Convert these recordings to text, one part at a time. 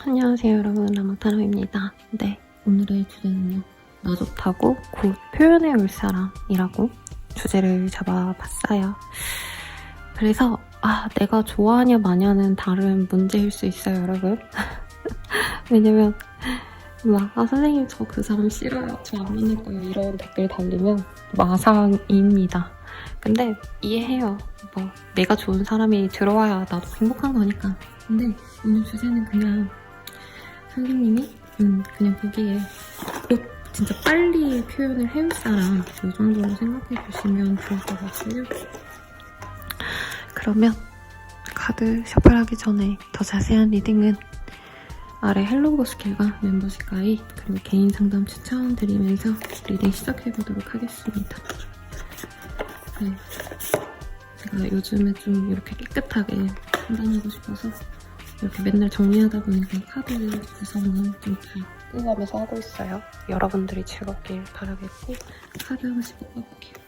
안녕하세요 여러분, 라마타로입니다. 네, 오늘의 주제는요, 나 좋다고 곧 표현해 올 사람이라고 주제를 잡아봤어요. 그래서 내가 좋아하냐 마냐는 다른 문제일 수 있어요 여러분. 왜냐면 선생님 저 그 사람 싫어요, 저 안 만날 거예요 이런 댓글 달리면 마상입니다. 근데 이해해요. 내가 좋은 사람이 들어와야 나도 행복한 거니까. 근데 오늘 주제는 그냥 선생님이 그냥 보기에 곧 진짜 빨리 표현을 해올 사람, 이 정도로 생각해 주시면 좋을 것 같아요. 그러면 카드 셔플하기 전에 더 자세한 리딩은 아래 헬로우버스킬과 멤버십 가입 그리고 개인 상담 추천드리면서 리딩 시작해보도록 하겠습니다. 네, 제가 요즘에 좀 이렇게 깨끗하게 상담하고 싶어서 이렇게 맨날 정리하다 보니까 카드 구성은 좀 바꾸면서 하고 있어요. 여러분들이 즐겁길 바라겠고 카드 하나씩 뽑아볼게요.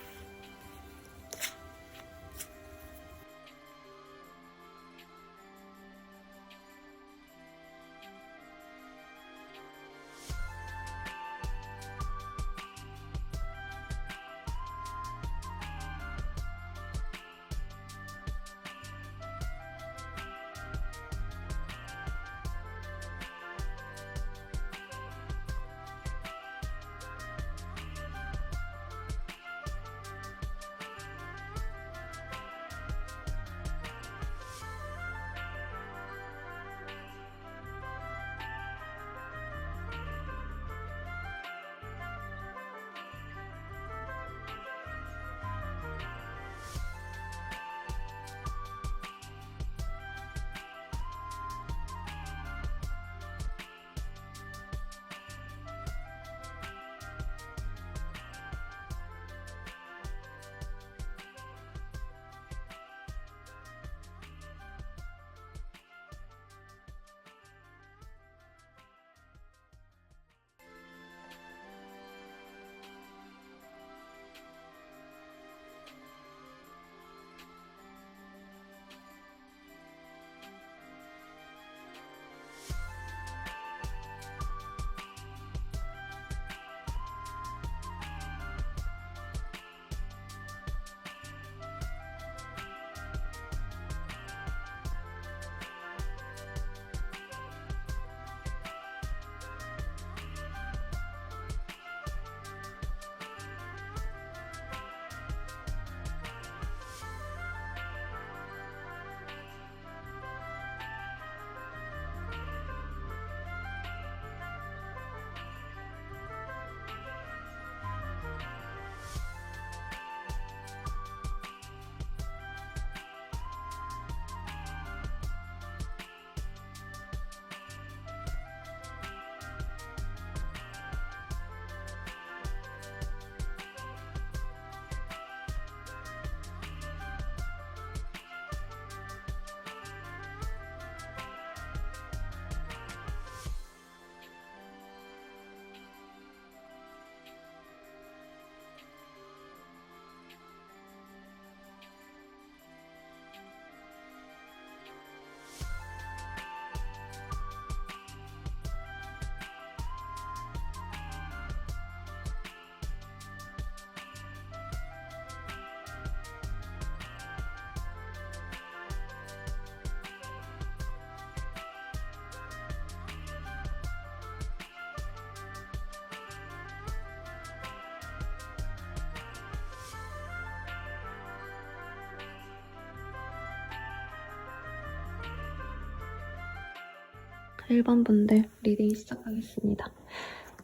일 번 분들 리딩 시작하겠습니다.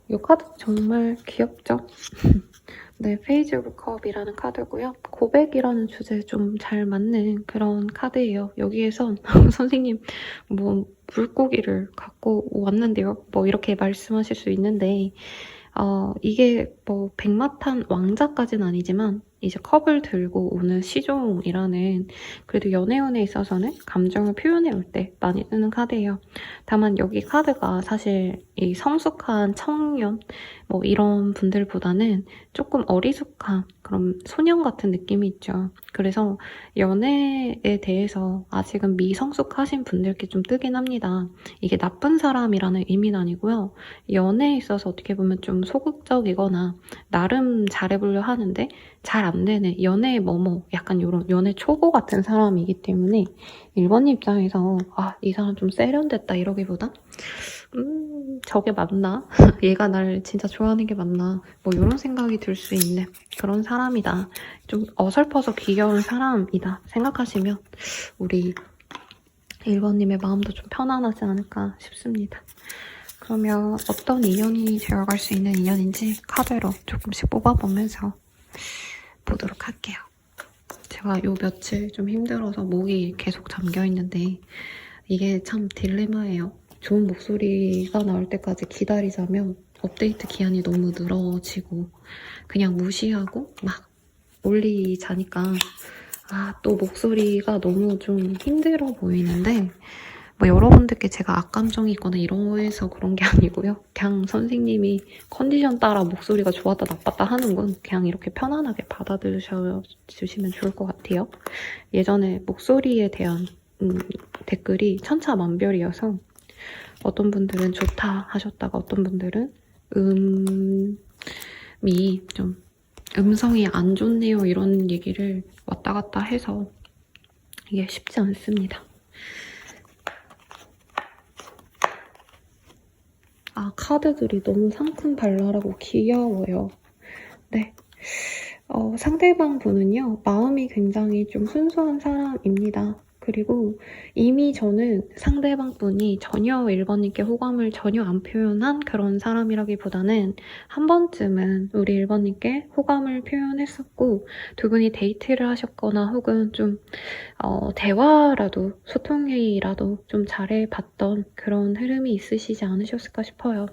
이 카드 정말 귀엽죠? 네, 페이지 오브 컵이라는 카드고요. 고백이라는 주제에 좀 잘 맞는 그런 카드예요. 여기에선 선생님 물고기를 갖고 왔는데요. 이렇게 말씀하실 수 있는데 이게 뭐 백마탄 왕자까지는 아니지만 이제 컵을 들고 오는 시종이라는 그래도 연애운에 있어서는 감정을 표현해 올 때 많이 쓰는 카드예요. 다만 여기 카드가 사실 이 성숙한 청년 뭐 이런 분들보다는 조금 어리숙한 그런 소년 같은 느낌이 있죠. 그래서 연애에 대해서 아직은 미성숙하신 분들께 좀 뜨긴 합니다. 이게 나쁜 사람이라는 의미는 아니고요. 연애에 있어서 어떻게 보면 좀 소극적이거나 나름 잘해보려 하는데 잘 안 되는 연애의 뭐뭐 약간 이런 연애 초보 같은 사람이기 때문에 1번 입장에서 이 사람 좀 세련됐다 이러기보다 저게 맞나? 얘가 날 진짜 좋아하는 게 맞나? 뭐 이런 생각이 들 수 있는 그런 사람이다. 좀 어설퍼서 귀여운 사람이다 생각하시면 우리 1번님의 마음도 좀 편안하지 않을까 싶습니다. 그러면 어떤 인연이 되어갈 수 있는 인연인지 카드로 조금씩 뽑아보면서 보도록 할게요. 제가 요 며칠 좀 힘들어서 목이 계속 잠겨있는데 이게 참 딜레마예요. 좋은 목소리가 나올 때까지 기다리자면 업데이트 기한이 너무 늘어지고 그냥 무시하고 막 올리자니까 또 목소리가 너무 좀 힘들어 보이는데 뭐 여러분들께 제가 악감정이 있거나 이러해서 그런 게 아니고요. 그냥 선생님이 컨디션 따라 목소리가 좋았다 나빴다 하는 건 그냥 이렇게 편안하게 받아들여주시면 좋을 것 같아요. 예전에 목소리에 대한 댓글이 천차만별이어서 어떤 분들은 좋다 하셨다가 어떤 분들은 좀 음성이 안 좋네요 이런 얘기를 왔다 갔다 해서 이게 쉽지 않습니다. 카드들이 너무 상큼발랄하고 귀여워요. 네. 상대방 분은요, 마음이 굉장히 좀 순수한 사람입니다. 그리고 이미 저는 상대방 분이 전혀 1번님께 호감을 전혀 안 표현한 그런 사람이라기보다는 한 번쯤은 우리 1번님께 호감을 표현했었고 두 분이 데이트를 하셨거나 혹은 좀 대화라도 소통이라도 좀 잘해봤던 그런 흐름이 있으시지 않으셨을까 싶어요.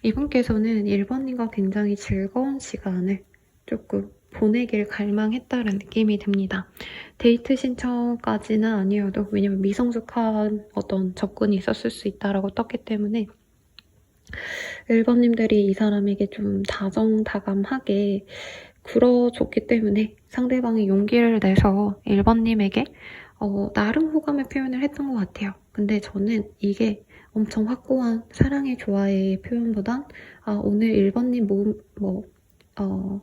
이분께서는 1번님과 굉장히 즐거운 시간을 조금 보내길 갈망했다는 느낌이 듭니다. 데이트 신청까지는 아니어도 왜냐면 미성숙한 어떤 접근이 있었을 수 있다라고 떴기 때문에 1번님들이 이 사람에게 좀 다정다감하게 굴어줬기 때문에 상대방이 용기를 내서 1번님에게 나름 호감의 표현을 했던 것 같아요. 근데 저는 이게 엄청 확고한 사랑의 좋아의 표현보단 오늘 1번님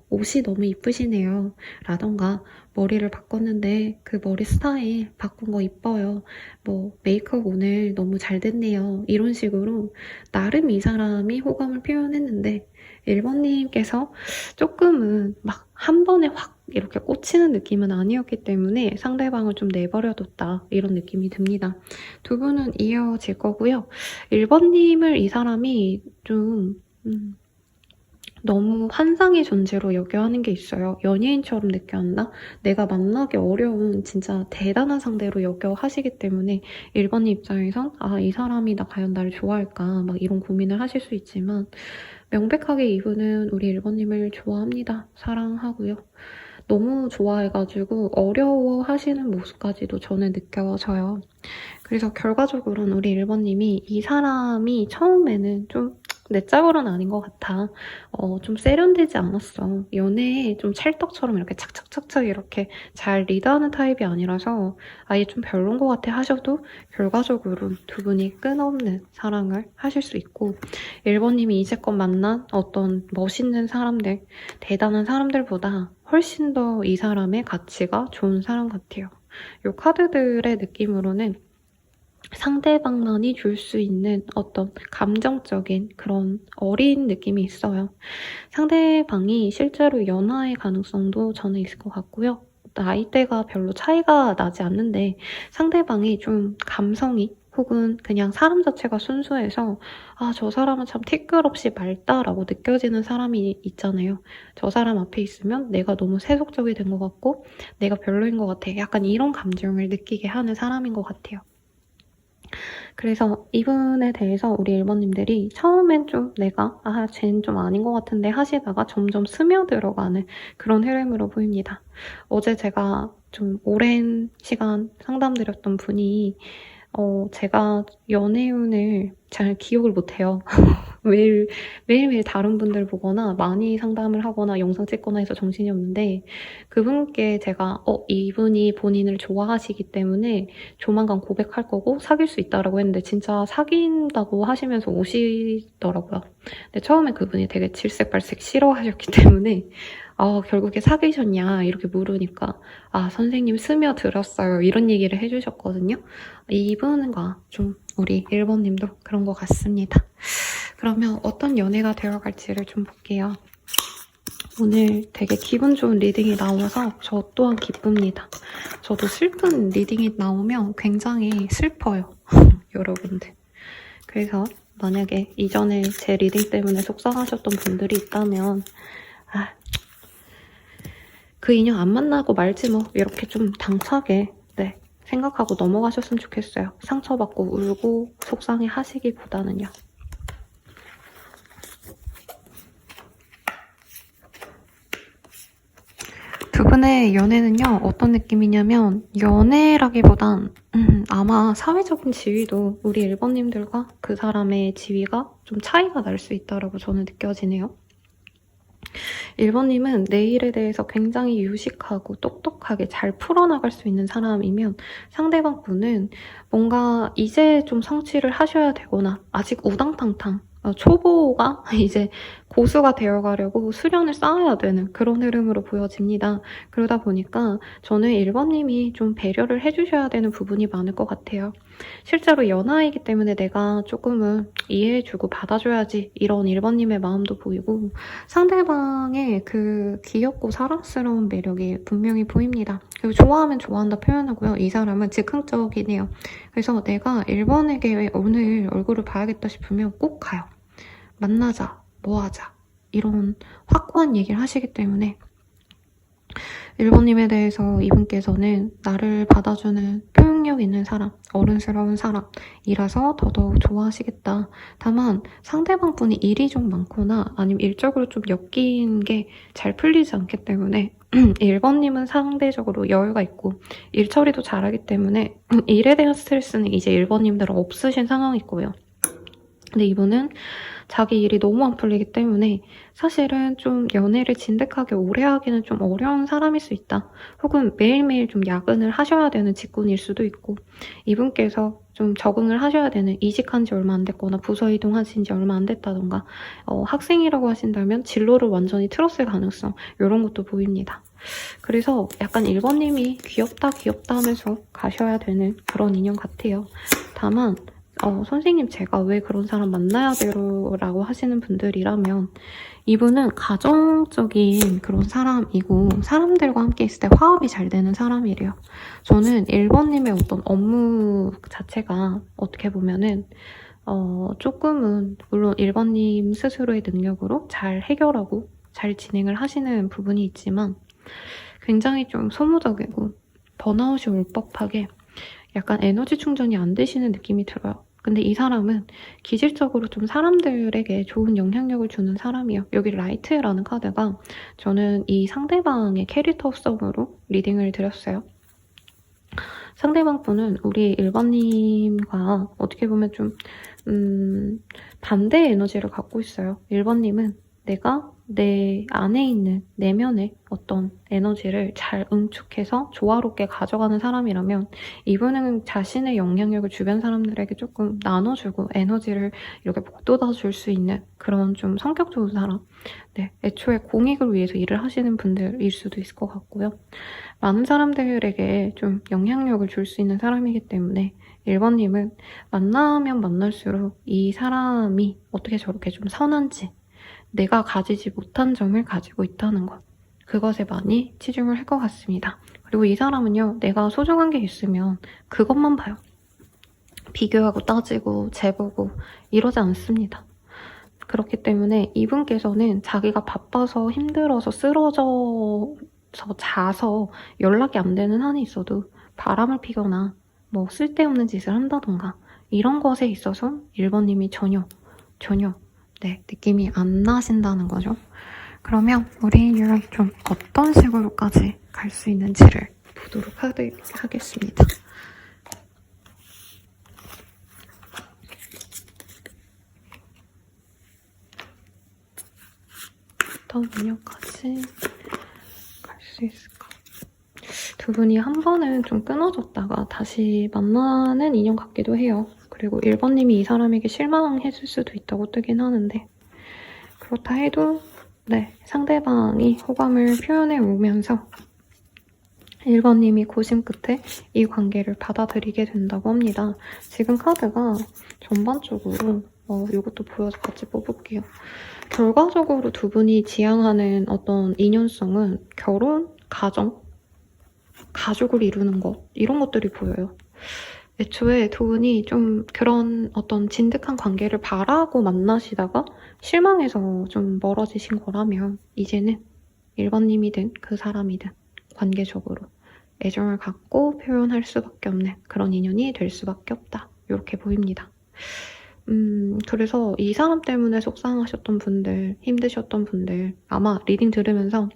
옷이 너무 이쁘시네요. 라던가 머리를 바꿨는데 그 머리 스타일 바꾼 거 이뻐요. 뭐 메이크업 오늘 너무 잘 됐네요. 이런 식으로 나름 이 사람이 호감을 표현했는데 1번님께서 조금은 막 한 번에 확 이렇게 꽂히는 느낌은 아니었기 때문에 상대방을 좀 내버려뒀다 이런 느낌이 듭니다. 두 분은 이어질 거고요. 1번님을 이 사람이 좀 너무 환상의 존재로 여겨 하는 게 있어요. 연예인처럼 느껴한다? 내가 만나기 어려운 진짜 대단한 상대로 여겨 하시기 때문에 1번님 입장에선 이 사람이 과연 나를 좋아할까 막 이런 고민을 하실 수 있지만 명백하게 이분은 우리 1번님을 좋아합니다. 사랑하고요. 너무 좋아해가지고 어려워하시는 모습까지도 저는 느껴져요. 그래서 결과적으로는 우리 1번님이 이 사람이 처음에는 좀 내 짝으로는 아닌 것 같아. 좀 세련되지 않았어. 연애에 좀 찰떡처럼 이렇게 착착착착 이렇게 잘 리드하는 타입이 아니라서 아예 좀 별론 것 같아 하셔도 결과적으로 두 분이 끝없는 사랑을 하실 수 있고 1번님이 이제껏 만난 어떤 멋있는 사람들, 대단한 사람들보다 훨씬 더 이 사람의 가치가 좋은 사람 같아요. 이 카드들의 느낌으로는 상대방만이 줄 수 있는 어떤 감정적인 그런 어린 느낌이 있어요. 상대방이 실제로 연하의 가능성도 저는 있을 것 같고요. 나이대가 별로 차이가 나지 않는데 상대방이 좀 감성이 혹은 그냥 사람 자체가 순수해서 저 사람은 참 티끌없이 맑다라고 느껴지는 사람이 있잖아요. 저 사람 앞에 있으면 내가 너무 세속적이 된 것 같고 내가 별로인 것 같아. 약간 이런 감정을 느끼게 하는 사람인 것 같아요. 그래서 이분에 대해서 우리 1번님들이 처음엔 좀 내가 쟤는 좀 아닌 것 같은데 하시다가 점점 스며들어가는 그런 흐름으로 보입니다. 어제 제가 좀 오랜 시간 상담드렸던 분이 제가 연애운을 잘 기억을 못해요. 매일매일 다른 분들 보거나 많이 상담을 하거나 영상 찍거나 해서 정신이 없는데 그분께 제가 이분이 본인을 좋아하시기 때문에 조만간 고백할 거고 사귈 수 있다라고 했는데 진짜 사귄다고 하시면서 오시더라고요. 근데 처음에 그분이 되게 질색발색 싫어하셨기 때문에 결국에 사귀셨냐 이렇게 물으니까 선생님 스며들었어요 이런 얘기를 해주셨거든요. 이분과 좀 우리 1번님도 그런 것 같습니다. 그러면 어떤 연애가 되어갈지를 좀 볼게요. 오늘 되게 기분 좋은 리딩이 나와서 저 또한 기쁩니다. 저도 슬픈 리딩이 나오면 굉장히 슬퍼요. 여러분들. 그래서 만약에 이전에 제 리딩 때문에 속상하셨던 분들이 있다면 그 인연 안 만나고 말지 뭐 이렇게 좀 당차게 생각하고 넘어가셨으면 좋겠어요. 상처받고 울고 속상해 하시기보다는요. 두 분의 연애는요, 어떤 느낌이냐면 연애라기보단 아마 사회적인 지위도 우리 1번님들과 그 사람의 지위가 좀 차이가 날 수 있다고 저는 느껴지네요. 1번님은 내 일에 대해서 굉장히 유식하고 똑똑하게 잘 풀어나갈 수 있는 사람이면 상대방 분은 뭔가 이제 좀 성취를 하셔야 되거나 아직 우당탕탕 초보가 이제 고수가 되어가려고 수련을 쌓아야 되는 그런 흐름으로 보여집니다. 그러다 보니까 저는 1번님이 좀 배려를 해주셔야 되는 부분이 많을 것 같아요. 실제로 연하이기 때문에 내가 조금은 이해해주고 받아줘야지 이런 1번님의 마음도 보이고 상대방의 그 귀엽고 사랑스러운 매력이 분명히 보입니다. 그리고 좋아하면 좋아한다 표현하고요. 이 사람은 즉흥적이네요. 그래서 내가 1번에게 오늘 얼굴을 봐야겠다 싶으면 꼭 가요. 만나자, 뭐 하자 이런 확고한 얘기를 하시기 때문에 1번님에 대해서 이분께서는 나를 받아주는 표현력 있는 사람, 어른스러운 사람이라서 더더욱 좋아하시겠다. 다만 상대방 분이 일이 좀 많거나 아니면 일적으로 좀 엮인 게 잘 풀리지 않기 때문에 1번님은 상대적으로 여유가 있고 일 처리도 잘하기 때문에 일에 대한 스트레스는 이제 1번님들은 없으신 상황이고요. 근데 이분은 자기 일이 너무 안 풀리기 때문에 사실은 좀 연애를 진득하게 오래 하기는 좀 어려운 사람일 수 있다. 혹은 매일매일 좀 야근을 하셔야 되는 직군일 수도 있고 이분께서 좀 적응을 하셔야 되는 이직한 지 얼마 안 됐거나 부서 이동하신 지 얼마 안 됐다던가 학생이라고 하신다면 진로를 완전히 틀었을 가능성 이런 것도 보입니다. 그래서 약간 1번님이 귀엽다 하면서 가셔야 되는 그런 인연 같아요. 다만 선생님 제가 왜 그런 사람 만나야 돼요? 라고 하시는 분들이라면 이분은 가정적인 그런 사람이고 사람들과 함께 있을 때 화합이 잘 되는 사람이래요. 저는 1번님의 어떤 업무 자체가 어떻게 보면은 조금은 물론 1번님 스스로의 능력으로 잘 해결하고 잘 진행을 하시는 부분이 있지만 굉장히 좀 소모적이고 번아웃이 올 법하게 약간 에너지 충전이 안 되시는 느낌이 들어요. 근데 이 사람은 기질적으로 좀 사람들에게 좋은 영향력을 주는 사람이에요. 여기 라이트라는 카드가 저는 이 상대방의 캐릭터성으로 리딩을 드렸어요. 상대방 분은 우리 1번님과 어떻게 보면 좀 반대의 에너지를 갖고 있어요. 1번님은 내가 내 안에 있는 내면의 어떤 에너지를 잘 응축해서 조화롭게 가져가는 사람이라면 이분은 자신의 영향력을 주변 사람들에게 조금 나눠주고 에너지를 이렇게 북돋아줄 수 있는 그런 좀 성격 좋은 사람. 애초에 공익을 위해서 일을 하시는 분들일 수도 있을 것 같고요. 많은 사람들에게 좀 영향력을 줄 수 있는 사람이기 때문에 1번님은 만나면 만날수록 이 사람이 어떻게 저렇게 좀 선한지 내가 가지지 못한 점을 가지고 있다는 것. 그것에 많이 치중을 할 것 같습니다. 그리고 이 사람은요. 내가 소중한 게 있으면 그것만 봐요. 비교하고 따지고 재보고 이러지 않습니다. 그렇기 때문에 이분께서는 자기가 바빠서 힘들어서 쓰러져서 자서 연락이 안 되는 한이 있어도 바람을 피거나 뭐 쓸데없는 짓을 한다던가 이런 것에 있어서 1번님이 전혀 네, 느낌이 안 나신다는 거죠. 그러면 우리 좀 어떤 식으로까지 갈 수 있는지를 보도록 하겠습니다. 어떤 운영까지 갈 수 있을까? 두 분이 한 번은 좀 끊어졌다가 다시 만나는 인연 같기도 해요. 그리고 1번님이 이 사람에게 실망했을 수도 있다고 뜨긴 하는데, 그렇다 해도 네, 상대방이 호감을 표현해 오면서 1번님이 고심 끝에 이 관계를 받아들이게 된다고 합니다. 지금 카드가 전반적으로 이것도 보여서 같이 뽑을게요. 결과적으로 두 분이 지향하는 어떤 인연성은 결혼, 가정, 가족을 이루는 것, 이런 것들이 보여요. 애초에 두 분이 좀 그런 어떤 진득한 관계를 바라고 만나시다가 실망해서 좀 멀어지신 거라면 이제는 1번님이든 그 사람이든 관계적으로 애정을 갖고 표현할 수밖에 없는 그런 인연이 될 수밖에 없다. 이렇게 보입니다. 그래서 이 사람 때문에 속상하셨던 분들, 힘드셨던 분들 아마 리딩 들으면서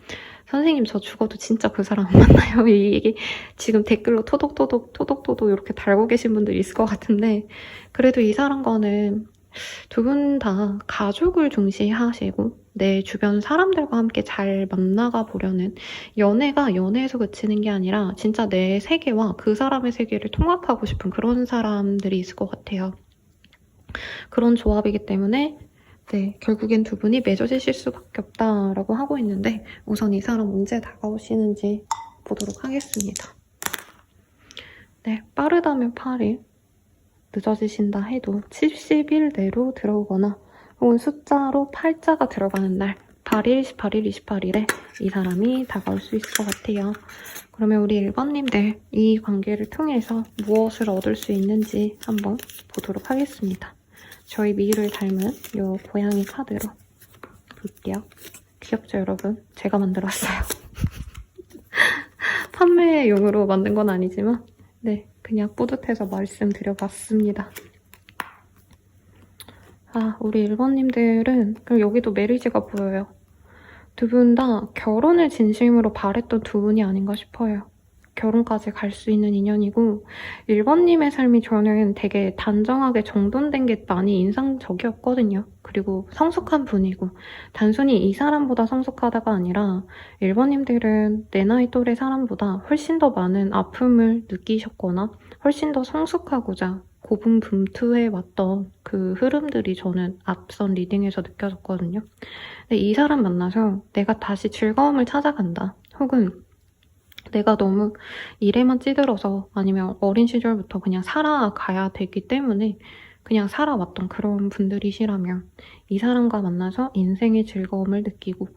선생님 저 죽어도 진짜 그 사람 안 만나요. 이게 지금 댓글로 토독토독 이렇게 달고 계신 분들이 있을 것 같은데 그래도 이 사람과는 두 분 다 가족을 중시하시고 내 주변 사람들과 함께 잘 만나가 보려는 연애가 연애에서 그치는 게 아니라 진짜 내 세계와 그 사람의 세계를 통합하고 싶은 그런 사람들이 있을 것 같아요. 그런 조합이기 때문에 네, 결국엔 두 분이 맺어지실 수밖에 없다라고 하고 있는데 우선 이 사람 언제 다가오시는지 보도록 하겠습니다. 네, 빠르다면 8일, 늦어지신다 해도 70일 내로 들어오거나 혹은 숫자로 8자가 들어가는 날 8일, 18일, 28일에 이 사람이 다가올 수 있을 것 같아요. 그러면 우리 1번님들 이 관계를 통해서 무엇을 얻을 수 있는지 한번 보도록 하겠습니다. 저희 미유를 닮은 이 고양이 카드로 볼게요. 귀엽죠, 여러분? 제가 만들었어요. 판매용으로 만든 건 아니지만 네, 그냥 뿌듯해서 말씀드려봤습니다. 우리 1번님들은 그리고 여기도 메리지가 보여요. 두 분 다 결혼을 진심으로 바랬던 두 분이 아닌가 싶어요. 결혼까지 갈 수 있는 인연이고 1번님의 삶이 저는 되게 단정하게 정돈된 게 많이 인상적이었거든요. 그리고 성숙한 분이고 단순히 이 사람보다 성숙하다가 아니라 1번님들은 내 나이 또래 사람보다 훨씬 더 많은 아픔을 느끼셨거나 훨씬 더 성숙하고자 고분분투해 왔던 그 흐름들이 저는 앞선 리딩에서 느껴졌거든요. 근데 이 사람 만나서 내가 다시 즐거움을 찾아간다. 혹은 내가 너무 일에만 찌들어서 아니면 어린 시절부터 그냥 살아가야 되기 때문에 그냥 살아왔던 그런 분들이시라면 이 사람과 만나서 인생의 즐거움을 느끼고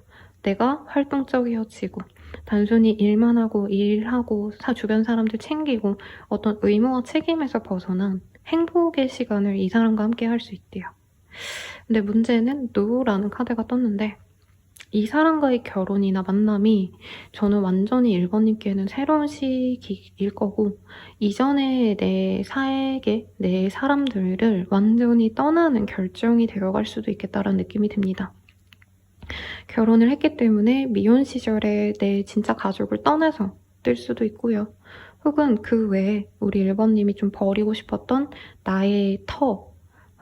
내가 활동적이어지고 단순히 일만 하고 일하고 주변 사람들 챙기고 어떤 의무와 책임에서 벗어난 행복의 시간을 이 사람과 함께 할 수 있대요. 근데 문제는 노라는 카드가 떴는데 이 사람과의 결혼이나 만남이 저는 완전히 1번님께는 새로운 시기일 거고 이전에 내 사에게 내 사람들을 완전히 떠나는 결정이 되어갈 수도 있겠다라는 느낌이 듭니다. 결혼을 했기 때문에 미혼 시절에 내 진짜 가족을 떠나서 뜰 수도 있고요. 혹은 그 외에 우리 1번님이 좀 버리고 싶었던 나의 터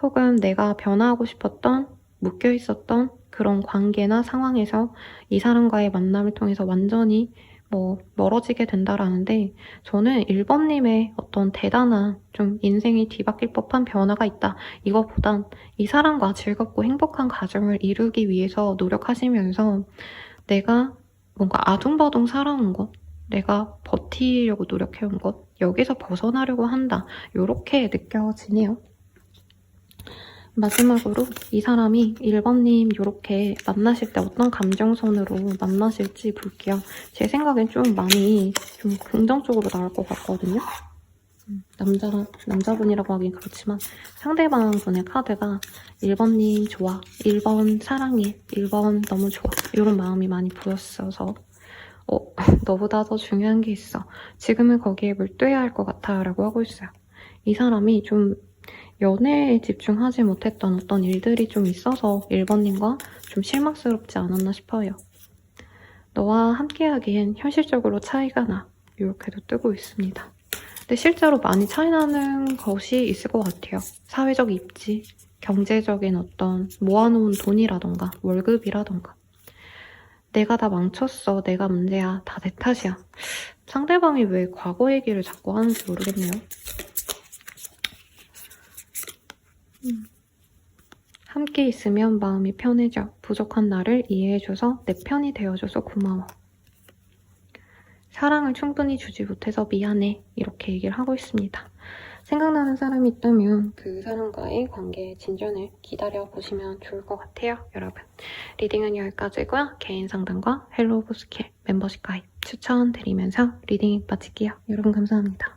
혹은 내가 변화하고 싶었던 묶여있었던 그런 관계나 상황에서 이 사람과의 만남을 통해서 완전히 멀어지게 된다라는데 저는 1번님의 어떤 대단한 좀 인생이 뒤바뀔 법한 변화가 있다. 이거보단 이 사람과 즐겁고 행복한 가정을 이루기 위해서 노력하시면서 내가 뭔가 아둥바둥 살아온 것, 내가 버티려고 노력해온 것, 여기서 벗어나려고 한다. 이렇게 느껴지네요. 마지막으로 이 사람이 1번님 이렇게 만나실 때 어떤 감정선으로 만나실지 볼게요. 제 생각엔 좀 많이 좀 긍정적으로 나올 것 같거든요. 남자분이라고 하긴 그렇지만 상대방 분의 카드가 1번님 좋아, 1번 사랑해, 1번 너무 좋아 이런 마음이 많이 보였어서 너보다 더 중요한 게 있어. 지금은 거기에 몰두해야 할 것 같아 라고 하고 있어요. 이 사람이 좀 연애에 집중하지 못했던 어떤 일들이 좀 있어서 1번님과 좀 실망스럽지 않았나 싶어요. 너와 함께하기엔 현실적으로 차이가 나. 이렇게도 뜨고 있습니다. 근데 실제로 많이 차이 나는 것이 있을 것 같아요. 사회적 입지, 경제적인 어떤 모아놓은 돈이라던가 월급이라던가. 내가 다 망쳤어. 내가 문제야. 다 내 탓이야. 상대방이 왜 과거 얘기를 자꾸 하는지 모르겠네요. 함께 있으면 마음이 편해져. 부족한 나를 이해해줘서 내 편이 되어줘서 고마워. 사랑을 충분히 주지 못해서 미안해. 이렇게 얘기를 하고 있습니다. 생각나는 사람이 있다면 그 사람과의 관계의 진전을 기다려보시면 좋을 것 같아요, 여러분. 리딩은 여기까지고요. 개인 상담과 헬로우 보스킬 멤버십 가입 추천드리면서 리딩 마칠게요. 여러분 감사합니다.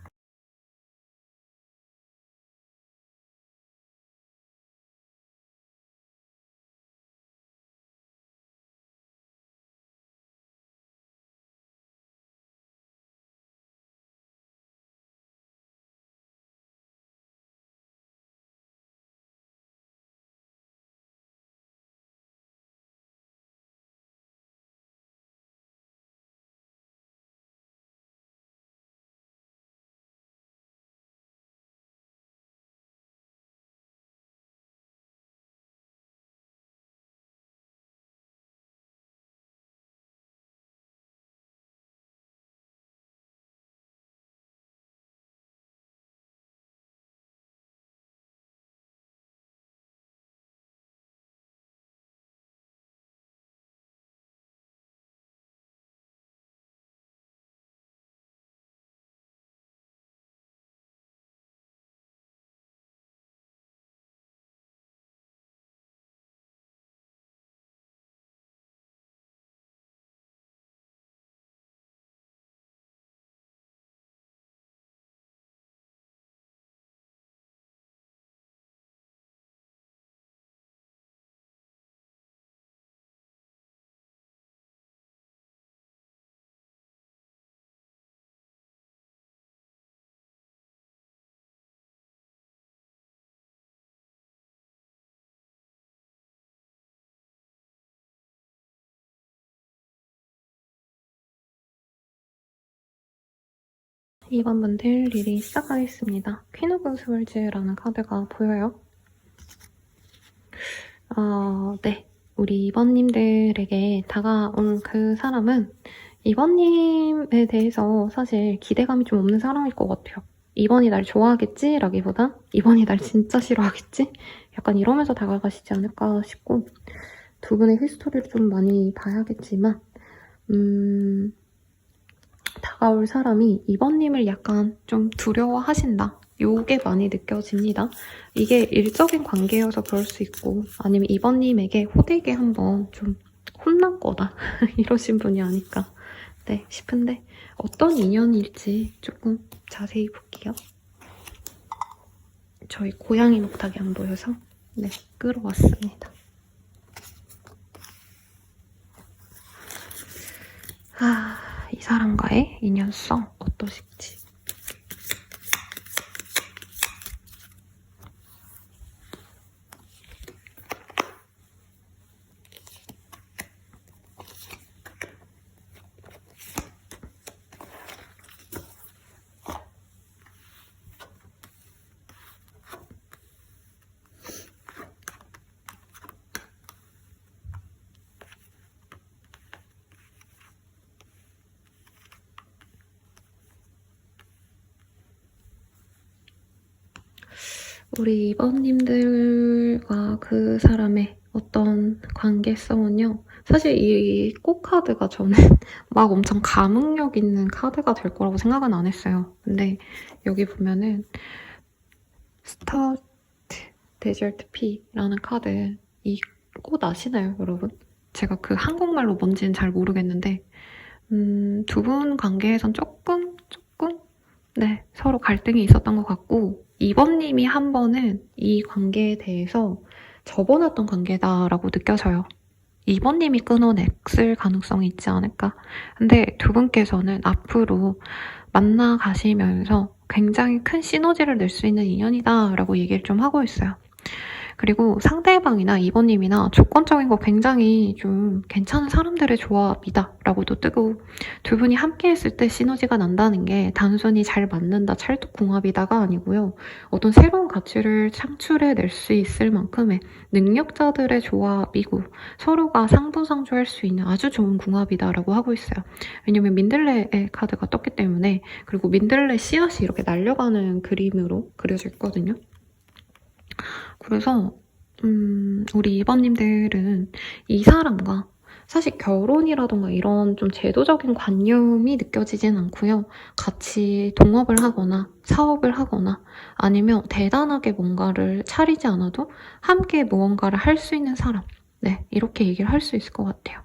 이번 분들 리딩 시작하겠습니다. 퀸 오브 스월즈라는 카드가 보여요. 네. 우리 2번님들에게 다가온 그 사람은 2번님에 대해서 사실 기대감이 좀 없는 사람일 것 같아요. 2번이 날 좋아하겠지? 라기보단 2번이 날 진짜 싫어하겠지? 약간 이러면서 다가가시지 않을까 싶고 두 분의 히스토리를 좀 많이 봐야겠지만 다가올 사람이 2번님을 약간 좀 두려워하신다. 요게 많이 느껴집니다. 이게 일적인 관계여서 그럴 수 있고 아니면 2번님에게 호되게 한번 좀 혼난 거다. 이러신 분이 아닐까 네, 싶은데 어떤 인연일지 조금 자세히 볼게요. 저희 고양이 목탁이 안 보여서 네, 끌어왔습니다. 이 사람과의 인연성 어떠실지. 우리 2번님들과 그 사람의 어떤 관계성은요. 사실 이 꽃카드가 저는 막 엄청 감흥력 있는 카드가 될 거라고 생각은 안 했어요. 근데 여기 보면은 스타트 데절트 피라는 카드 이 꽃 아시나요, 여러분? 제가 그 한국말로 뭔지는 잘 모르겠는데 두 분 관계에선 조금 네, 서로 갈등이 있었던 것 같고 2번님이 한 번은 이 관계에 대해서 접어놨던 관계다라고 느껴져요. 2번님이 끊어냈을 가능성이 있지 않을까. 근데 두 분께서는 앞으로 만나가시면서 굉장히 큰 시너지를 낼 수 있는 인연이다라고 얘기를 좀 하고 있어요. 그리고 상대방이나 이번님이나 조건적인 거 굉장히 좀 괜찮은 사람들의 조합이다 라고도 뜨고, 두 분이 함께 했을 때 시너지가 난다는 게 단순히 잘 맞는다, 찰떡궁합이다가 아니고요. 어떤 새로운 가치를 창출해낼 수 있을 만큼의 능력자들의 조합이고 서로가 상부상조할 수 있는 아주 좋은 궁합이다라고 하고 있어요. 왜냐면 민들레의 카드가 떴기 때문에, 그리고 민들레 씨앗이 이렇게 날려가는 그림으로 그려져 있거든요. 그래서 우리 2번님들은 이 사람과 사실 결혼이라던가 이런 좀 제도적인 관념이 느껴지진 않고요. 같이 동업을 하거나 사업을 하거나 아니면 대단하게 뭔가를 차리지 않아도 함께 무언가를 할 수 있는 사람. 네, 이렇게 얘기를 할 수 있을 것 같아요.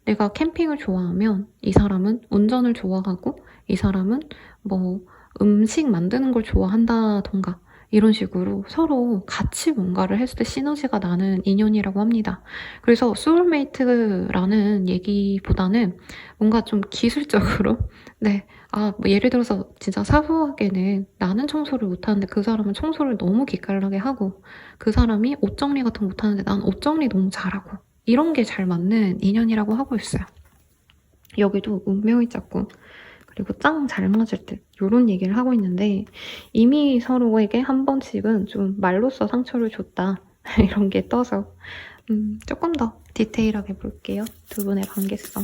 내가 캠핑을 좋아하면 이 사람은 운전을 좋아하고, 이 사람은 뭐 음식 만드는 걸 좋아한다던가 이런 식으로 서로 같이 뭔가를 했을 때 시너지가 나는 인연이라고 합니다. 그래서 소울메이트라는 얘기보다는 뭔가 좀 기술적으로 네, 뭐 예를 들어서 진짜 사소하게는 나는 청소를 못하는데 그 사람은 청소를 너무 기깔나게 하고, 그 사람이 옷 정리 같은 거 못하는데 난 옷 정리 너무 잘하고, 이런 게 잘 맞는 인연이라고 하고 있어요. 여기도 운명의 짝꿍, 그리고 짱 잘 맞을 듯, 이런 얘기를 하고 있는데, 이미 서로에게 한 번씩은 좀 말로써 상처를 줬다 이런 게 떠서 조금 더 디테일하게 볼게요. 두 분의 관계성.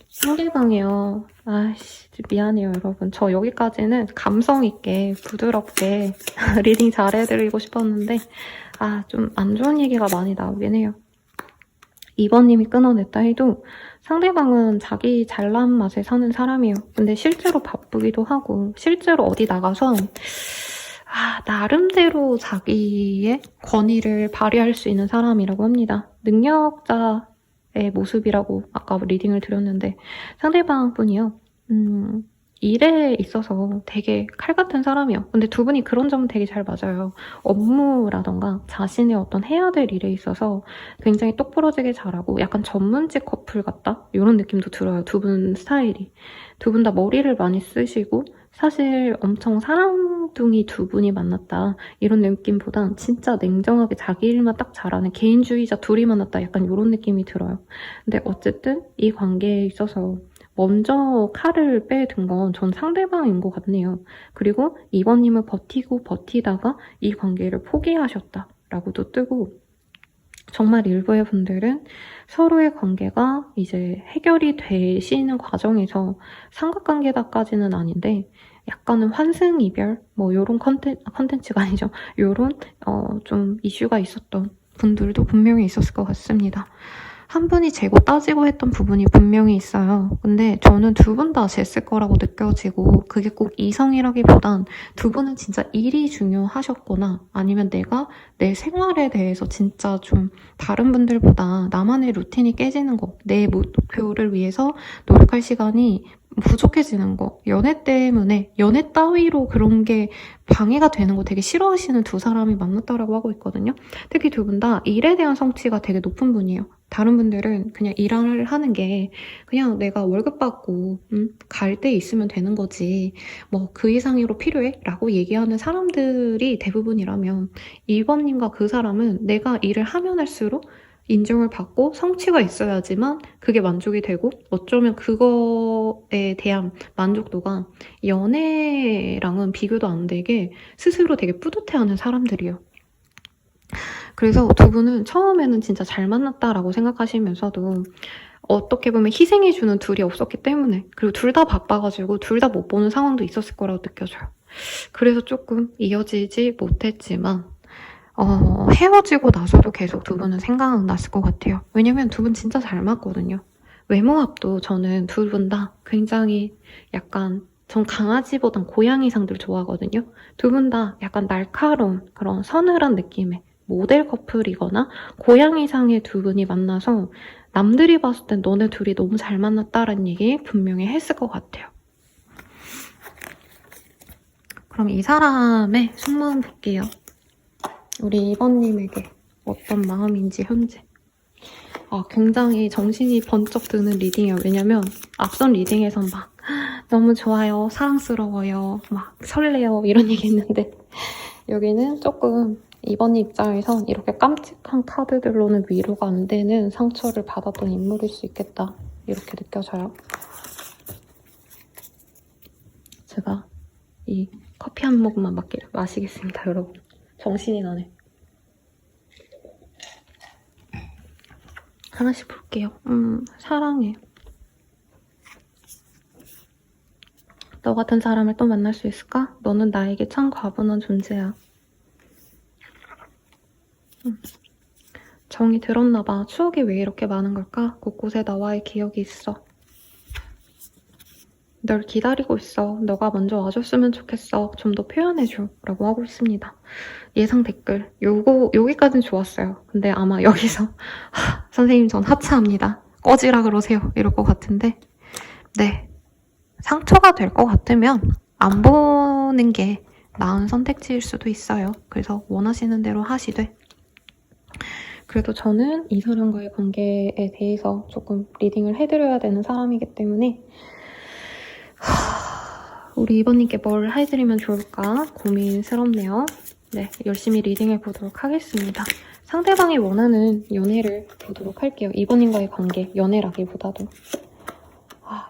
상대방이요. 아이씨, 미안해요, 여러분. 저 여기까지는 감성 있게 부드럽게 리딩 잘 해드리고 싶었는데 좀 안 좋은 얘기가 많이 나오긴 해요. 2번님이 끊어냈다 해도 상대방은 자기 잘난 맛에 사는 사람이에요. 근데 실제로 바쁘기도 하고, 실제로 어디 나가서 나름대로 자기의 권위를 발휘할 수 있는 사람이라고 합니다. 능력자의 모습이라고 아까 리딩을 드렸는데, 상대방 분이요. 일에 있어서 되게 칼 같은 사람이에요. 근데 두 분이 그런 점은 되게 잘 맞아요. 업무라던가 자신의 어떤 해야 될 일에 있어서 굉장히 똑부러지게 잘하고 약간 전문직 커플 같다? 이런 느낌도 들어요. 두 분 스타일이. 두 분 다 머리를 많이 쓰시고 사실 엄청 사랑둥이 두 분이 만났다 이런 느낌보단 진짜 냉정하게 자기 일만 딱 잘하는 개인주의자 둘이 만났다 약간 이런 느낌이 들어요. 근데 어쨌든 이 관계에 있어서 먼저 칼을 빼든 건 전 상대방인 것 같네요. 그리고 2번님은 버티고 버티다가 이 관계를 포기하셨다라고도 뜨고, 정말 일부의 분들은 서로의 관계가 이제 해결이 되시는 과정에서 삼각관계다까지는 아닌데 약간은 환승이별 뭐 요런 컨텐츠가 아니죠. 요런 좀 이슈가 있었던 분들도 분명히 있었을 것 같습니다. 한 분이 재고 따지고 했던 부분이 분명히 있어요. 근데 저는 두 분 다 쟀을 거라고 느껴지고, 그게 꼭 이성이라기보단 두 분은 진짜 일이 중요하셨거나 아니면 내가 내 생활에 대해서 진짜 좀 다른 분들보다 나만의 루틴이 깨지는 거, 내 목표를 위해서 노력할 시간이 부족해지는 거, 연애 때문에 연애 따위로 그런 게 방해가 되는 거 되게 싫어하시는 두 사람이 만났다라고 하고 있거든요. 특히 두 분 다 일에 대한 성취가 되게 높은 분이에요. 다른 분들은 그냥 일을 하는 게 그냥 내가 월급 받고 갈 때 있으면 되는 거지 뭐 그 이상으로 필요해? 라고 얘기하는 사람들이 대부분이라면, 2번님과 그 사람은 내가 일을 하면 할수록 인정을 받고 성취가 있어야지만 그게 만족이 되고, 어쩌면 그거에 대한 만족도가 연애랑은 비교도 안 되게 스스로 되게 뿌듯해하는 사람들이에요. 그래서 두 분은 처음에는 진짜 잘 만났다라고 생각하시면서도 어떻게 보면 희생해주는 둘이 없었기 때문에, 그리고 둘 다 바빠가지고 둘 다 못 보는 상황도 있었을 거라고 느껴져요. 그래서 조금 이어지지 못했지만 헤어지고 나서도 계속 두 분은 생각났을 것 같아요. 왜냐면 두 분 진짜 잘 맞거든요. 외모합도 저는 두 분 다 굉장히 약간, 전 강아지보단 고양이상들 좋아하거든요. 두 분 다 약간 날카로운 그런 서늘한 느낌의 모델 커플이거나 고양이상의 두 분이 만나서 남들이 봤을 땐 너네 둘이 너무 잘 만났다라는 얘기 분명히 했을 것 같아요. 그럼 이 사람의 속마음 볼게요. 우리 2번님에게 어떤 마음인지 현재. 굉장히 정신이 번쩍 드는 리딩이에요. 왜냐면 앞선 리딩에선 막 너무 좋아요, 사랑스러워요, 막 설레요 이런 얘기 했는데 여기는 조금 이번님 입장에선 이렇게 깜찍한 카드들로는 위로가 안 되는 상처를 받았던 인물일 수 있겠다 이렇게 느껴져요. 제가 이 커피 한 모금만 마시겠습니다, 여러분. 정신이 나네. 하나씩 볼게요. 사랑해. 너 같은 사람을 또 만날 수 있을까? 너는 나에게 참 과분한 존재야. 정이 들었나봐. 추억이 왜 이렇게 많은 걸까? 곳곳에 나와의 기억이 있어. 널 기다리고 있어. 너가 먼저 와줬으면 좋겠어. 좀 더 표현해줘. 라고 하고 있습니다. 예상 댓글. 여기까진 좋았어요. 근데 아마 여기서 선생님 전 하차합니다. 꺼지라 그러세요. 이럴 것 같은데 네. 상처가 될 것 같으면 안 보는 게 나은 선택지일 수도 있어요. 그래서 원하시는 대로 하시되 그래도 저는 이 사람과의 관계에 대해서 조금 리딩을 해드려야 되는 사람이기 때문에 우리 이번님께 뭘 해드리면 좋을까 고민스럽네요. 네, 열심히 리딩해 보도록 하겠습니다. 상대방이 원하는 연애를 보도록 할게요. 이번님과의 관계, 연애라기보다도.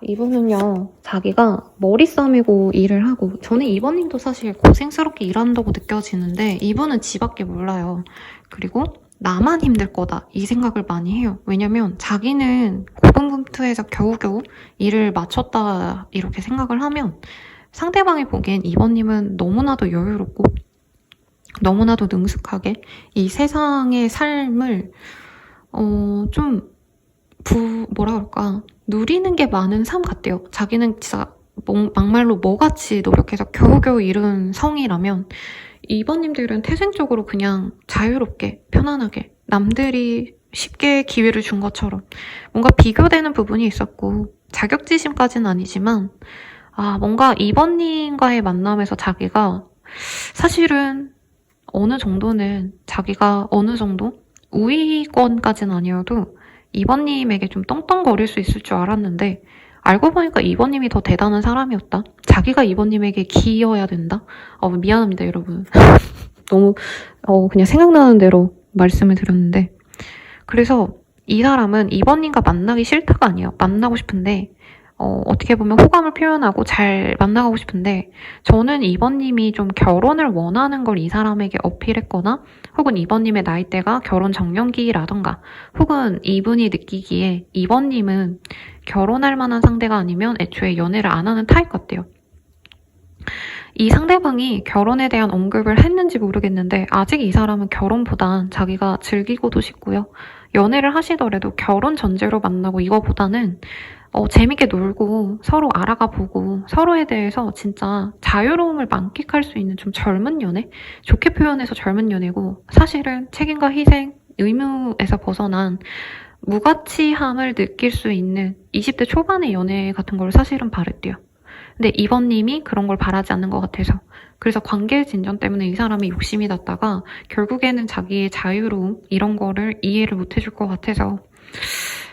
이분은요, 자기가 머리 싸매고 일을 하고, 저는 이번님도 사실 고생스럽게 일한다고 느껴지는데, 이분은 지밖에 몰라요. 그리고 나만 힘들 거다, 이 생각을 많이 해요. 왜냐면 자기는 고군분투해서 겨우겨우 일을 마쳤다, 이렇게 생각을 하면, 상대방이 보기엔 이번님은 너무나도 여유롭고, 너무나도 능숙하게 이 세상의 삶을, 뭐라 그럴까, 누리는 게 많은 삶 같대요. 자기는 진짜 막말로 뭐같이 노력해서 겨우겨우 이룬 성이라면 이번님들은 태생적으로 그냥 자유롭게 편안하게 남들이 쉽게 기회를 준 것처럼 뭔가 비교되는 부분이 있었고 자격지심까지는 아니지만 뭔가 이번님과의 만남에서 자기가 사실은 어느 정도는 자기가 어느 정도 우위권까지는 아니어도 이번님에게 좀 떵떵거릴 수 있을 줄 알았는데 알고 보니까 이번님이 더 대단한 사람이었다. 자기가 이번님에게 기여해야 된다. 미안합니다, 여러분. 너무 그냥 생각나는 대로 말씀을 드렸는데 그래서 이 사람은 이번님과 만나기 싫다가 아니에요. 만나고 싶은데 어떻게 보면 호감을 표현하고 잘 만나가고 싶은데 저는 이번님이 좀 결혼을 원하는 걸 이 사람에게 어필했거나 혹은 이번님의 나이대가 결혼 정년기라던가 혹은 이분이 느끼기에 이번님은 결혼할 만한 상대가 아니면 애초에 연애를 안 하는 타입 같대요. 이 상대방이 결혼에 대한 언급을 했는지 모르겠는데 아직 이 사람은 결혼보단 자기가 즐기고도 싶고요. 연애를 하시더라도 결혼 전제로 만나고 이거보다는 재밌게 놀고 서로 알아가 보고 서로에 대해서 진짜 자유로움을 만끽할 수 있는 좀 젊은 연애? 좋게 표현해서 젊은 연애고 사실은 책임과 희생, 의무에서 벗어난 무가치함을 느낄 수 있는 20대 초반의 연애 같은 걸 사실은 바랬대요. 근데 이번님이 그런 걸 바라지 않는 것 같아서 그래서 관계 진전 때문에 이 사람이 욕심이 났다가 결국에는 자기의 자유로움 이런 거를 이해를 못 해줄 것 같아서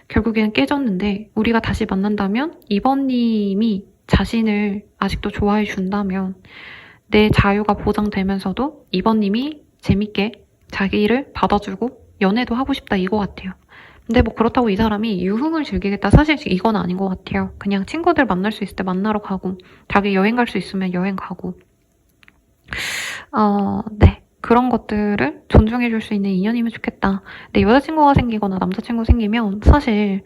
결국에는 깨졌는데 우리가 다시 만난다면 이번님이 자신을 아직도 좋아해 준다면 내 자유가 보장되면서도 이번님이 재밌게 자기를 받아주고 연애도 하고 싶다 이거 같아요. 근데 뭐 그렇다고 이 사람이 유흥을 즐기겠다 사실 이건 아닌 것 같아요. 그냥 친구들 만날 수 있을 때 만나러 가고 자기 여행 갈 수 있으면 여행 가고 네. 그런 것들을 존중해줄 수 있는 인연이면 좋겠다. 근데 여자친구가 생기거나 남자친구 생기면 사실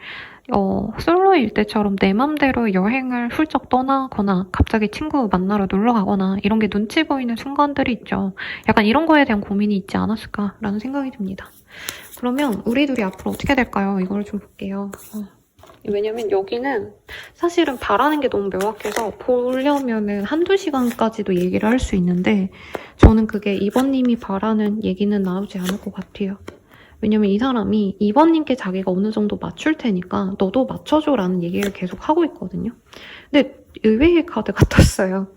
솔로일 때처럼 내 맘대로 여행을 훌쩍 떠나거나 갑자기 친구 만나러 놀러 가거나 이런 게 눈치 보이는 순간들이 있죠. 약간 이런 거에 대한 고민이 있지 않았을까라는 생각이 듭니다. 그러면 우리 둘이 앞으로 어떻게 될까요? 이걸 좀 볼게요. 왜냐면 여기는 사실은 바라는 게 너무 명확해서 보려면은 한두 시간까지도 얘기를 할 수 있는데 저는 그게 이번님이 바라는 얘기는 나오지 않을 것 같아요. 왜냐면 이 사람이 이번님께 자기가 어느 정도 맞출 테니까 너도 맞춰줘라는 얘기를 계속 하고 있거든요. 근데 의외의 카드가 떴어요.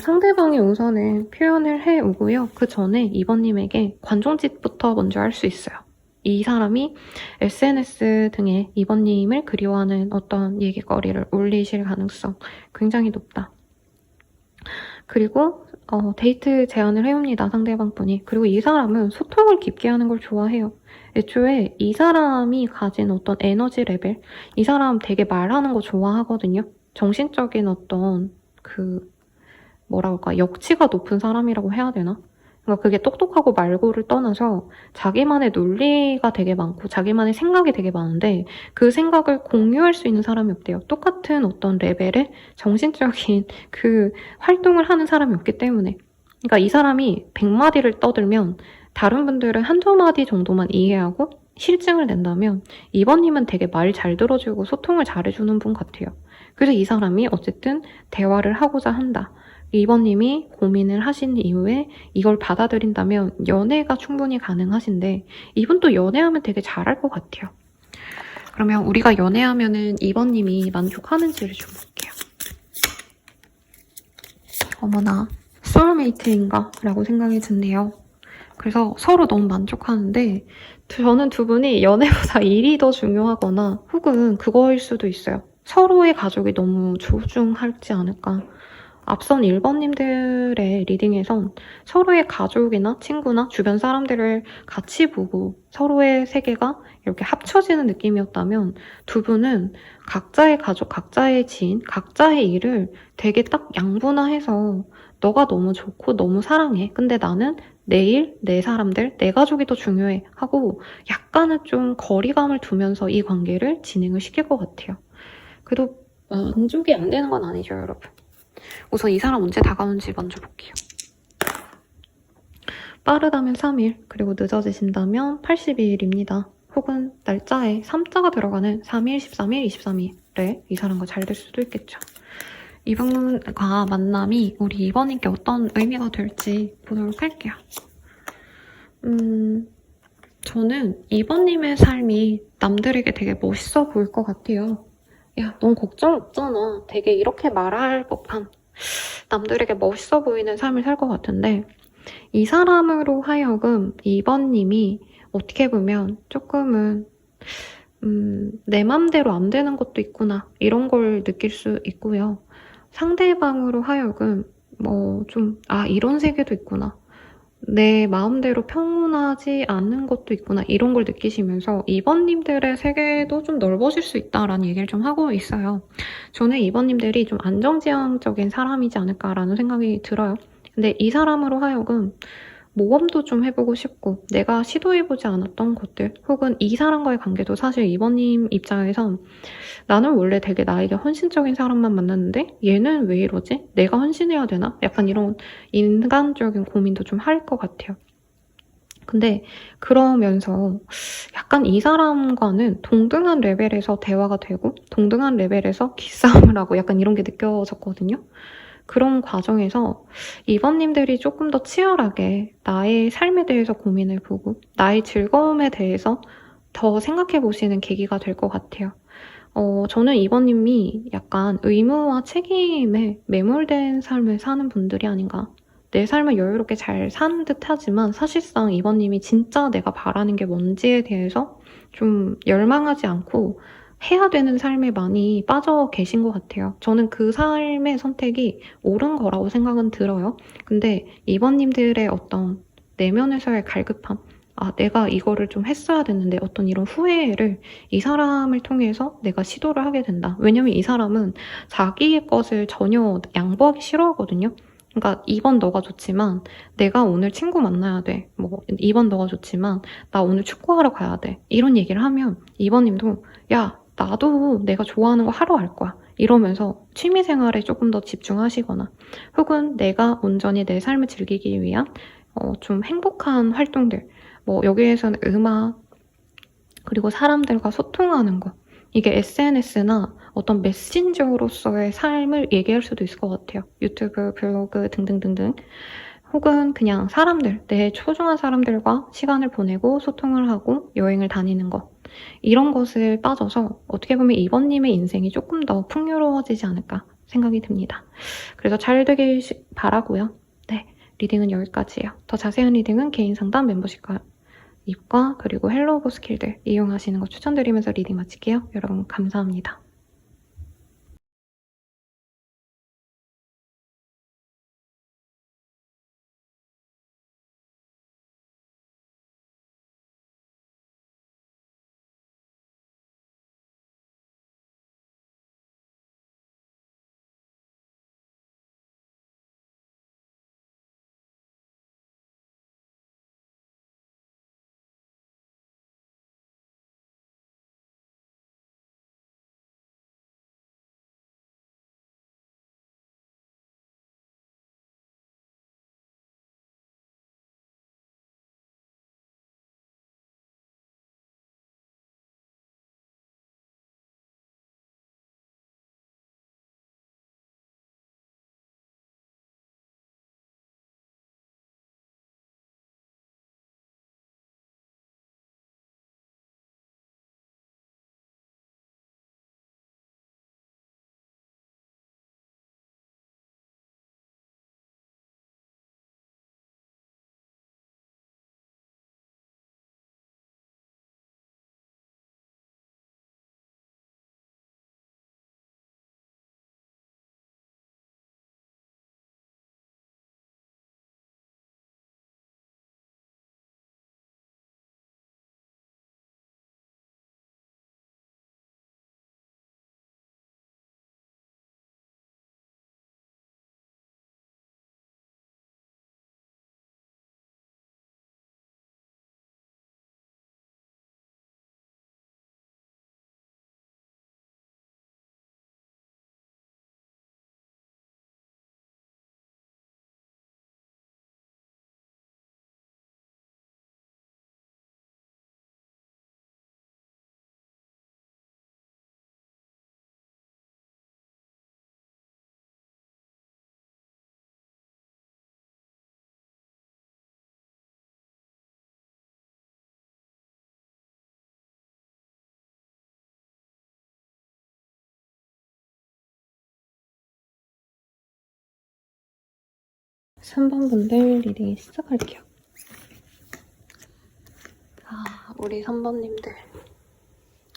상대방이 우선은 표현을 해오고요. 그 전에 이번님에게 관종짓부터 먼저 할 수 있어요. 이 사람이 SNS 등에 2번님을 그리워하는 어떤 얘기거리를 올리실 가능성 굉장히 높다. 그리고 데이트 제안을 해옵니다, 상대방분이. 그리고 이 사람은 소통을 깊게 하는 걸 좋아해요. 애초에 이 사람이 가진 어떤 에너지 레벨, 이 사람 되게 말하는 거 좋아하거든요. 정신적인 어떤 역치가 높은 사람이라고 해야 되나? 그러니까 그게 똑똑하고 말고를 떠나서 자기만의 논리가 되게 많고 자기만의 생각이 되게 많은데 그 생각을 공유할 수 있는 사람이 없대요. 똑같은 어떤 레벨의 정신적인 활동을 하는 사람이 없기 때문에. 그러니까 이 사람이 100마디를 떠들면 다른 분들은 한두 마디 정도만 이해하고 실증을 낸다면 이번님은 되게 말 잘 들어주고 소통을 잘해주는 분 같아요. 그래서 이 사람이 어쨌든 대화를 하고자 한다. 2번님이 고민을 하신 이후에 이걸 받아들인다면 연애가 충분히 가능하신데 이분 또 연애하면 되게 잘할 것 같아요. 그러면 우리가 연애하면은 2번님이 만족하는지를 좀 볼게요. 어머나, 소울메이트인가? 라고 생각이 드네요. 그래서 서로 너무 만족하는데 저는 두 분이 연애보다 일이 더 중요하거나 혹은 그거일 수도 있어요. 서로의 가족이 너무 소중하지 않을까. 앞선 1번님들의 리딩에선 서로의 가족이나 친구나 주변 사람들을 같이 보고 서로의 세계가 이렇게 합쳐지는 느낌이었다면 두 분은 각자의 가족, 각자의 지인, 각자의 일을 되게 딱 양분화해서 너가 너무 좋고 너무 사랑해. 근데 나는 내 일, 내 사람들, 내 가족이 더 중요해 하고 약간은 좀 거리감을 두면서 이 관계를 진행을 시킬 것 같아요. 그래도 만족이 안 되는 건 아니죠, 여러분. 우선 이 사람 언제 다가오는지 먼저 볼게요. 빠르다면 3일, 그리고 늦어지신다면 82일입니다. 혹은 날짜에 3자가 들어가는 3일, 13일, 23일에 이 사람과 잘 될 수도 있겠죠. 이분과 만남이 우리 2번님께 어떤 의미가 될지 보도록 할게요. 저는 2번님의 삶이 남들에게 되게 멋있어 보일 것 같아요. 야, 넌 걱정 없잖아. 되게 이렇게 말할 법한 남들에게 멋있어 보이는 삶을 살 것 같은데 이 사람으로 하여금 2번님이 어떻게 보면 조금은 내 맘대로 안 되는 것도 있구나 이런 걸 느낄 수 있고요. 상대방으로 하여금 이런 세계도 있구나. 내 마음대로 평온하지 않은 것도 있구나 이런 걸 느끼시면서 2번님들의 세계도 좀 넓어질 수 있다라는 얘기를 좀 하고 있어요. 저는 2번님들이 좀 안정지향적인 사람이지 않을까라는 생각이 들어요. 근데 이 사람으로 하여금 모험도 좀 해보고 싶고 내가 시도해보지 않았던 것들 혹은 이 사람과의 관계도 사실 2번님 입장에선 나는 원래 되게 나에게 헌신적인 사람만 만났는데 얘는 왜 이러지? 내가 헌신해야 되나? 약간 이런 인간적인 고민도 좀 할 것 같아요. 근데 그러면서 약간 이 사람과는 동등한 레벨에서 대화가 되고 동등한 레벨에서 기싸움을 하고 약간 이런 게 느껴졌거든요. 그런 과정에서 2번님들이 조금 더 치열하게 나의 삶에 대해서 고민을 보고 나의 즐거움에 대해서 더 생각해 보시는 계기가 될 것 같아요. 저는 2번님이 약간 의무와 책임에 매몰된 삶을 사는 분들이 아닌가. 내 삶을 여유롭게 잘 사는 듯 하지만 사실상 2번님이 진짜 내가 바라는 게 뭔지에 대해서 좀 열망하지 않고 해야 되는 삶에 많이 빠져 계신 것 같아요. 저는 그 삶의 선택이 옳은 거라고 생각은 들어요. 근데 2번님들의 어떤 내면에서의 갈급함, 내가 이거를 좀 했어야 됐는데 어떤 이런 후회를 이 사람을 통해서 내가 시도를 하게 된다. 왜냐면 이 사람은 자기의 것을 전혀 양보하기 싫어하거든요. 그러니까 2번 너가 좋지만 내가 오늘 친구 만나야 돼. 2번 너가 좋지만 나 오늘 축구하러 가야 돼. 이런 얘기를 하면 2번님도 야, 나도 내가 좋아하는 거 하러 갈 거야. 이러면서 취미생활에 조금 더 집중하시거나 혹은 내가 온전히 내 삶을 즐기기 위한 좀 행복한 활동들 여기에서는 음악 그리고 사람들과 소통하는 거 이게 SNS나 어떤 메신저로서의 삶을 얘기할 수도 있을 것 같아요. 유튜브, 블로그 등등등등 혹은 그냥 내 소중한 사람들과 시간을 보내고 소통을 하고 여행을 다니는 것 이런 것을 빠져서 어떻게 보면 2번님의 인생이 조금 더 풍요로워지지 않을까 생각이 듭니다. 그래서 잘 되길 바라고요. 네, 리딩은 여기까지예요. 더 자세한 리딩은 개인 상담 멤버십과 입과 그리고 헬로우버 스킬들 이용하시는 거 추천드리면서 리딩 마칠게요. 여러분 감사합니다. 삼 번 분들 리딩 시작할게요. 우리 3번님들.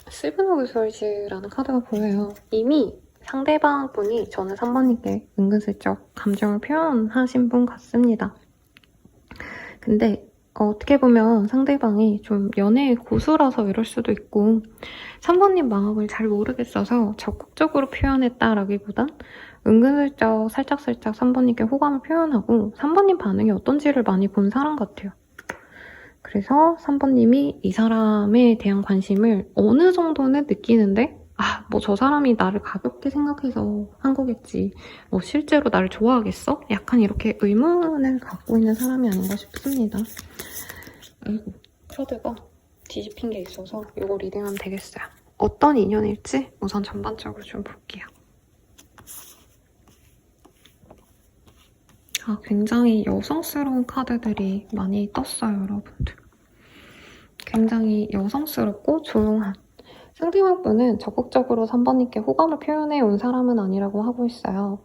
세븐 오브 솔즈라는 카드가 보여요. 이미 상대방 분이 저는 3번님께 은근슬쩍 감정을 표현하신 분 같습니다. 근데 어떻게 보면 상대방이 좀 연애의 고수라서 이럴 수도 있고 3번님 마음을 잘 모르겠어서 적극적으로 표현했다라기보단 은근슬쩍 살짝살짝 3번님께 호감을 표현하고 3번님 반응이 어떤지를 많이 본 사람 같아요. 그래서 3번님이 이 사람에 대한 관심을 어느 정도는 느끼는데 뭐 저 사람이 나를 가볍게 생각해서 한 거겠지. 뭐 실제로 나를 좋아하겠어? 약간 이렇게 의문을 갖고 있는 사람이 아닌가 싶습니다. 아이고, 카드가 뒤집힌 게 있어서 이거 리딩하면 되겠어요. 어떤 인연일지 우선 전반적으로 좀 볼게요. 굉장히 여성스러운 카드들이 많이 떴어요, 여러분들. 굉장히 여성스럽고 조용한. 상대방분은 적극적으로 3번님께 호감을 표현해 온 사람은 아니라고 하고 있어요.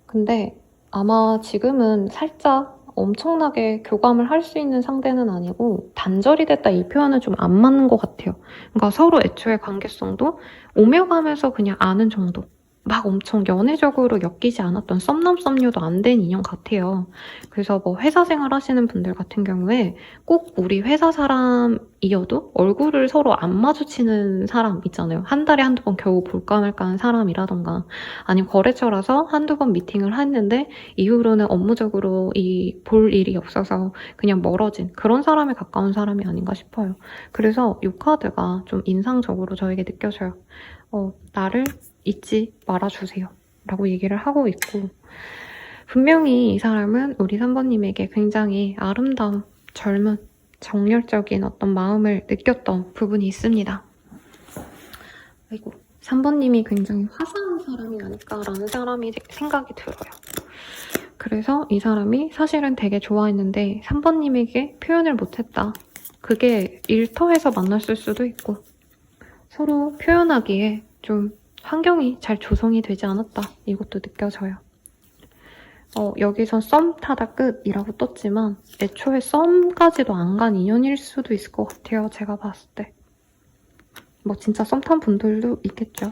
근데 아마 지금은 살짝 엄청나게 교감을 할 수 있는 상대는 아니고 단절이 됐다 이 표현은 좀 안 맞는 것 같아요. 그러니까 서로 애초에 관계성도 오며 가면서 그냥 아는 정도. 막 엄청 연애적으로 엮이지 않았던 썸남 썸녀도 안 된 인연 같아요. 그래서 뭐 회사 생활 하시는 분들 같은 경우에 꼭 우리 회사 사람이어도 얼굴을 서로 안 마주치는 사람 있잖아요. 한 달에 한두 번 겨우 볼까 말까 하는 사람이라던가 아니면 거래처라서 한두 번 미팅을 했는데 이후로는 업무적으로 볼 일이 없어서 그냥 멀어진 그런 사람에 가까운 사람이 아닌가 싶어요. 그래서 이 카드가 좀 인상적으로 저에게 느껴져요. 나를 잊지 말아주세요. 라고 얘기를 하고 있고 분명히 이 사람은 우리 3번님에게 굉장히 아름다운, 젊은, 정열적인 어떤 마음을 느꼈던 부분이 있습니다. 아이고, 3번님이 굉장히 화사한 사람이 아닐까라는 생각이 들어요. 그래서 이 사람이 사실은 되게 좋아했는데 3번님에게 표현을 못했다. 그게 일터에서 만났을 수도 있고 서로 표현하기에 좀 환경이 잘 조성이 되지 않았다. 이것도 느껴져요. 여기선 썸 타다 끝이라고 떴지만 애초에 썸까지도 안 간 인연일 수도 있을 것 같아요. 제가 봤을 때. 뭐 진짜 썸 탄 분들도 있겠죠.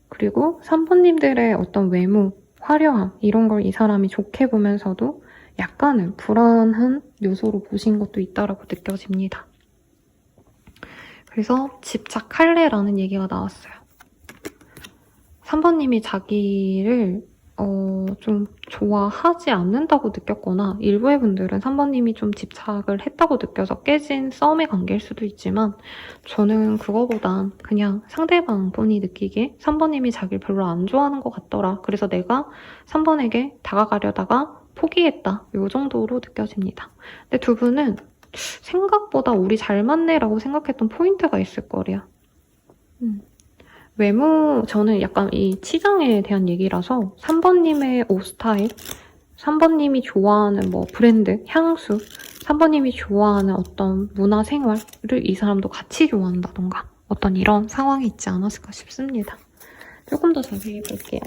그리고 3번님들의 어떤 외모, 화려함 이런 걸 이 사람이 좋게 보면서도 약간은 불안한 요소로 보신 것도 있다라고 느껴집니다. 그래서 집착할래라는 얘기가 나왔어요. 3번님이 자기를 좀 좋아하지 않는다고 느꼈거나 일부의 분들은 3번님이 좀 집착을 했다고 느껴서 깨진 썸의 관계일 수도 있지만 저는 그거보단 그냥 상대방분이 느끼기에 3번님이 자기를 별로 안 좋아하는 것 같더라. 그래서 내가 3번에게 다가가려다가 포기했다. 이 정도로 느껴집니다. 근데 두 분은 생각보다 우리 잘 맞네라고 생각했던 포인트가 있을 거래요. 외모, 저는 약간 이 치장에 대한 얘기라서 3번님의 옷 스타일, 3번님이 좋아하는 뭐 브랜드, 향수, 3번님이 좋아하는 어떤 문화 생활을 이 사람도 같이 좋아한다던가 어떤 이런 상황이 있지 않았을까 싶습니다. 조금 더 자세히 볼게요.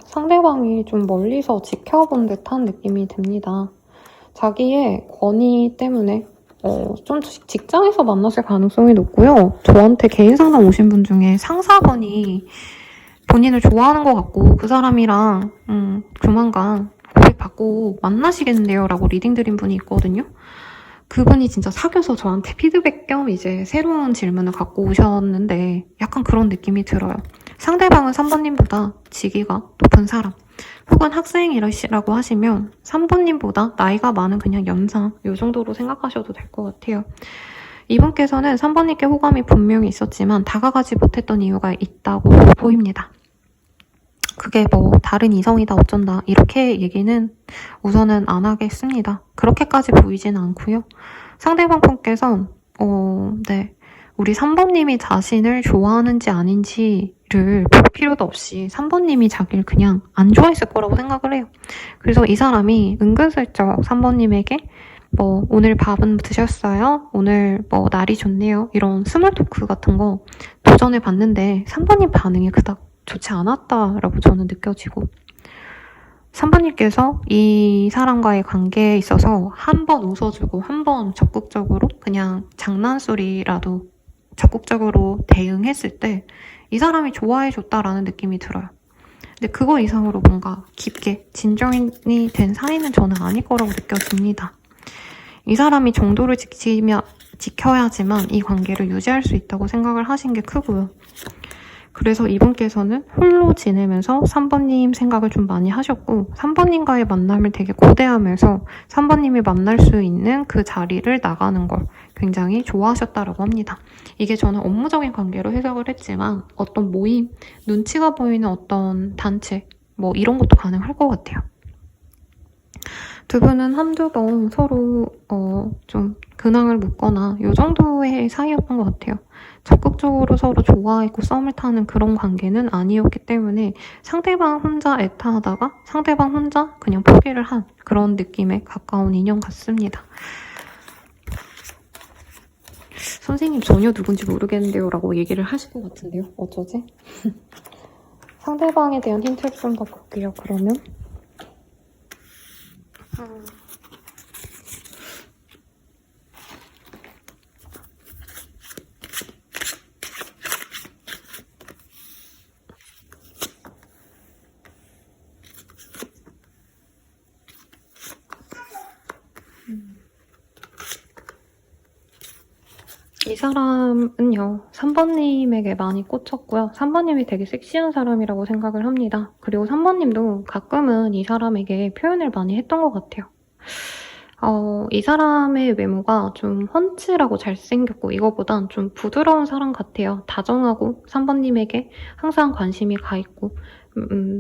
상대방이 좀 멀리서 지켜본 듯한 느낌이 듭니다. 자기의 권위 때문에 좀 직장에서 만났을 가능성이 높고요. 저한테 개인 상담 오신 분 중에 상사분이 본인을 좋아하는 것 같고 그 사람이랑 조만간 고백받고 만나시겠는데요 라고 리딩 드린 분이 있거든요. 그분이 진짜 사귀어서 저한테 피드백 겸 이제 새로운 질문을 갖고 오셨는데 약간 그런 느낌이 들어요. 상대방은 3번님보다 직위가 높은 사람 혹은 학생이라고 하시면 3번님보다 나이가 많은 그냥 연상 이 정도로 생각하셔도 될 것 같아요. 이분께서는 3번님께 호감이 분명히 있었지만 다가가지 못했던 이유가 있다고 보입니다. 그게 뭐 다른 이성이다 어쩐다 이렇게 얘기는 우선은 안 하겠습니다. 그렇게까지 보이진 않고요. 상대방 분께선 네, 우리 3번님이 자신을 좋아하는지 아닌지를 볼 필요도 없이 3번님이 자기를 그냥 안 좋아했을 거라고 생각을 해요. 그래서 이 사람이 은근슬쩍 3번님에게 뭐 오늘 밥은 드셨어요? 오늘 뭐 날이 좋네요. 이런 스몰 토크 같은 거 도전해 봤는데 3번님 반응이 그닥 좋지 않았다라고 저는 느껴지고 3번님께서 이 사람과의 관계에 있어서 한 번 웃어주고 한 번 적극적으로 그냥 장난소리라도 적극적으로 대응했을 때 이 사람이 좋아해줬다라는 느낌이 들어요. 근데 그거 이상으로 뭔가 깊게 진정이 된 사이는 저는 아닐 거라고 느껴집니다. 이 사람이 정도를 지켜야지만 이 관계를 유지할 수 있다고 생각을 하신 게 크고요. 그래서 이분께서는 홀로 지내면서 3번님 생각을 좀 많이 하셨고 3번님과의 만남을 되게 고대하면서 3번님이 만날 수 있는 그 자리를 나가는 걸 굉장히 좋아하셨다라고 합니다. 이게 저는 업무적인 관계로 해석을 했지만 어떤 모임, 눈치가 보이는 어떤 단체 뭐 이런 것도 가능할 것 같아요. 두 분은 한두 번 서로 좀 근황을 묻거나 이 정도의 사이였던 것 같아요. 적극적으로 서로 좋아했고 썸을 타는 그런 관계는 아니었기 때문에 상대방 혼자 애타하다가 상대방 혼자 그냥 포기를 한 그런 느낌에 가까운 인연 같습니다. 선생님 전혀 누군지 모르겠는데요 라고 얘기를 하실 것 같은데요. 어쩌지? 상대방에 대한 힌트를 좀 더 볼게요. 그러면 이 사람은요 3번님에게 많이 꽂혔고요. 3번님이 되게 섹시한 사람이라고 생각을 합니다. 그리고 3번님도 가끔은 이 사람에게 표현을 많이 했던 것 같아요. 이 사람의 외모가 좀 훤칠하고 잘생겼고 이거보단 좀 부드러운 사람 같아요. 다정하고 3번님에게 항상 관심이 가 있고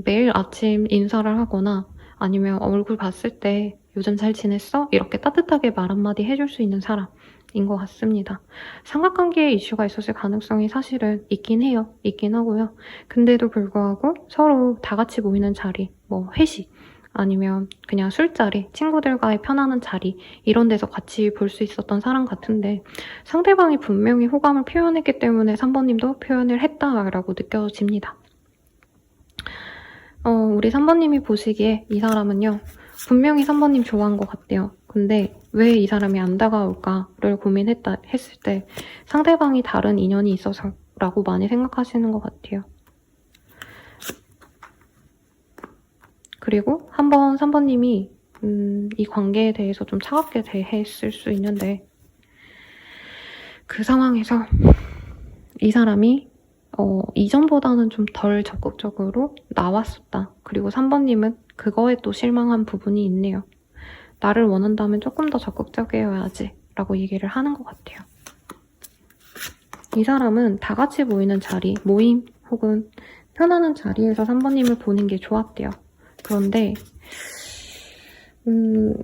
매일 아침 인사를 하거나 아니면 얼굴 봤을 때 요즘 잘 지냈어? 이렇게 따뜻하게 말 한마디 해줄 수 있는 사람인 것 같습니다. 삼각관계에 이슈가 있었을 가능성이 사실은 있긴 해요. 있긴 하고요. 근데도 불구하고 서로 다 같이 모이는 자리, 뭐 회식 아니면 그냥 술자리, 친구들과의 편안한 자리 이런 데서 같이 볼 수 있었던 사람 같은데 상대방이 분명히 호감을 표현했기 때문에 3번님도 표현을 했다라고 느껴집니다. 우리 3번님이 보시기에 이 사람은요. 분명히 3번님 좋아한 것 같대요. 근데 왜 이 사람이 안 다가올까를 했을 때 상대방이 다른 인연이 있어서라고 많이 생각하시는 것 같아요. 그리고 한번 3번님이 이 관계에 대해서 좀 차갑게 대했을 수 있는데 그 상황에서 이 사람이 이전보다는 좀 덜 적극적으로 나왔었다. 그리고 3번님은 그거에 또 실망한 부분이 있네요. 나를 원한다면 조금 더 적극적이어야지 라고 얘기를 하는 것 같아요. 이 사람은 다 같이 모이는 자리, 모임 혹은 편안한 자리에서 3번님을 보는 게 좋았대요. 그런데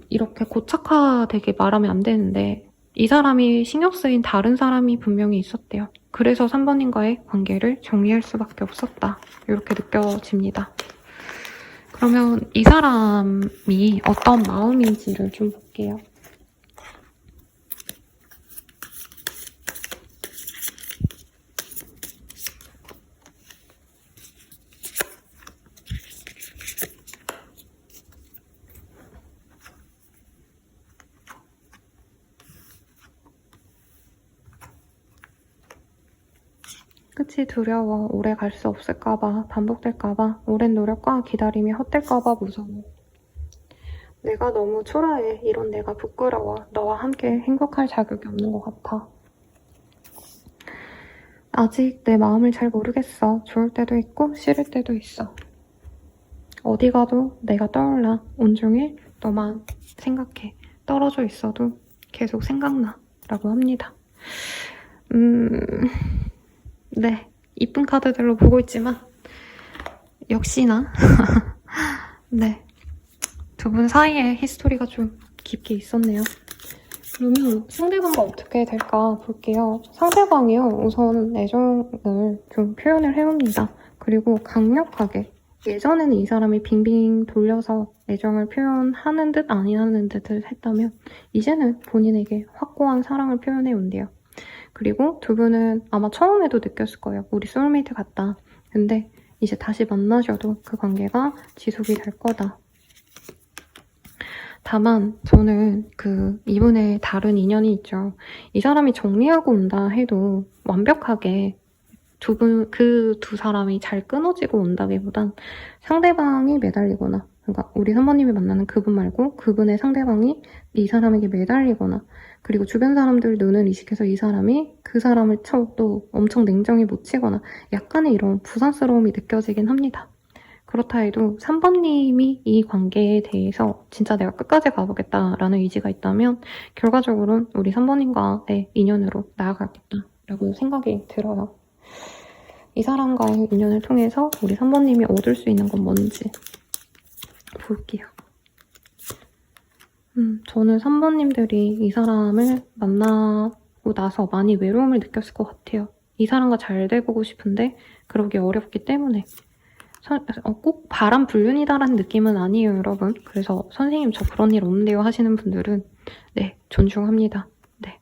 이렇게 고착화되게 말하면 안 되는데 이 사람이 신경 쓰인 다른 사람이 분명히 있었대요. 그래서 3번님과의 관계를 정리할 수밖에 없었다. 이렇게 느껴집니다. 그러면 이 사람이 어떤 마음인지를 좀 볼게요. 끝이 두려워. 오래 갈 수 없을까봐, 반복될까봐, 오랜 노력과 기다림이 헛될까봐 무서워. 내가 너무 초라해. 이런 내가 부끄러워. 너와 함께 행복할 자격이 없는 것 같아. 아직 내 마음을 잘 모르겠어. 좋을 때도 있고 싫을 때도 있어. 어디 가도 내가 떠올라. 온종일 너만 생각해. 떨어져 있어도 계속 생각나. 라고 합니다. 네, 이쁜 카드들로 보고 있지만 역시나 네, 두 분 사이에 히스토리가 좀 깊게 있었네요. 그러면 상대방과 어떻게 될까 볼게요. 상대방이요, 우선 애정을 좀 표현을 해옵니다. 그리고 강력하게 예전에는 이 사람이 빙빙 돌려서 애정을 표현하는 듯 아니하는 듯을 했다면 이제는 본인에게 확고한 사랑을 표현해온대요. 그리고 두 분은 아마 처음에도 느꼈을 거예요. 우리 소울메이트 같다. 근데 이제 다시 만나셔도 그 관계가 지속이 될 거다. 다만 저는 이분의 다른 인연이 있죠. 이 사람이 정리하고 온다 해도 완벽하게 그 두 사람이 잘 끊어지고 온다기보단 상대방이 매달리거나, 그러니까 우리 3번님이 만나는 그분 말고 그분의 상대방이 이 사람에게 매달리거나, 그리고 주변 사람들 눈을 이식해서 이 사람이 그 사람을 또 엄청 냉정히 못 치거나 약간의 이런 부산스러움이 느껴지긴 합니다. 그렇다 해도 3번님이 이 관계에 대해서 진짜 내가 끝까지 가보겠다라는 의지가 있다면 결과적으로는 우리 3번님과의 인연으로 나아가겠다라고 생각이 들어요. 이 사람과의 인연을 통해서 우리 3번님이 얻을 수 있는 건 뭔지 볼게요. 저는 3번님들이 이 사람을 만나고 나서 많이 외로움을 느꼈을 것 같아요. 이 사람과 잘 돼보고 싶은데 그러기 어렵기 때문에. 꼭 바람 불륜이다라는 느낌은 아니에요, 여러분. 그래서 선생님 저 그런 일 없는데요 하시는 분들은 네, 존중합니다. 네,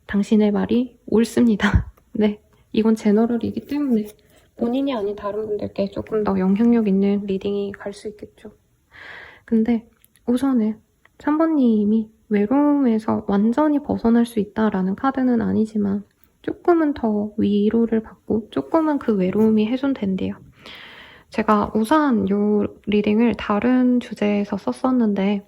당신의 말이 옳습니다. 네, 이건 제너럴이기 때문에 본인이 아닌 다른 분들께 조금 더 영향력 있는 리딩이 갈 수 있겠죠. 근데 우선은 3번님이 외로움에서 완전히 벗어날 수 있다라는 카드는 아니지만 조금은 더 위로를 받고 조금은 그 외로움이 해소된대요. 제가 우산 요 리딩을 다른 주제에서 썼었는데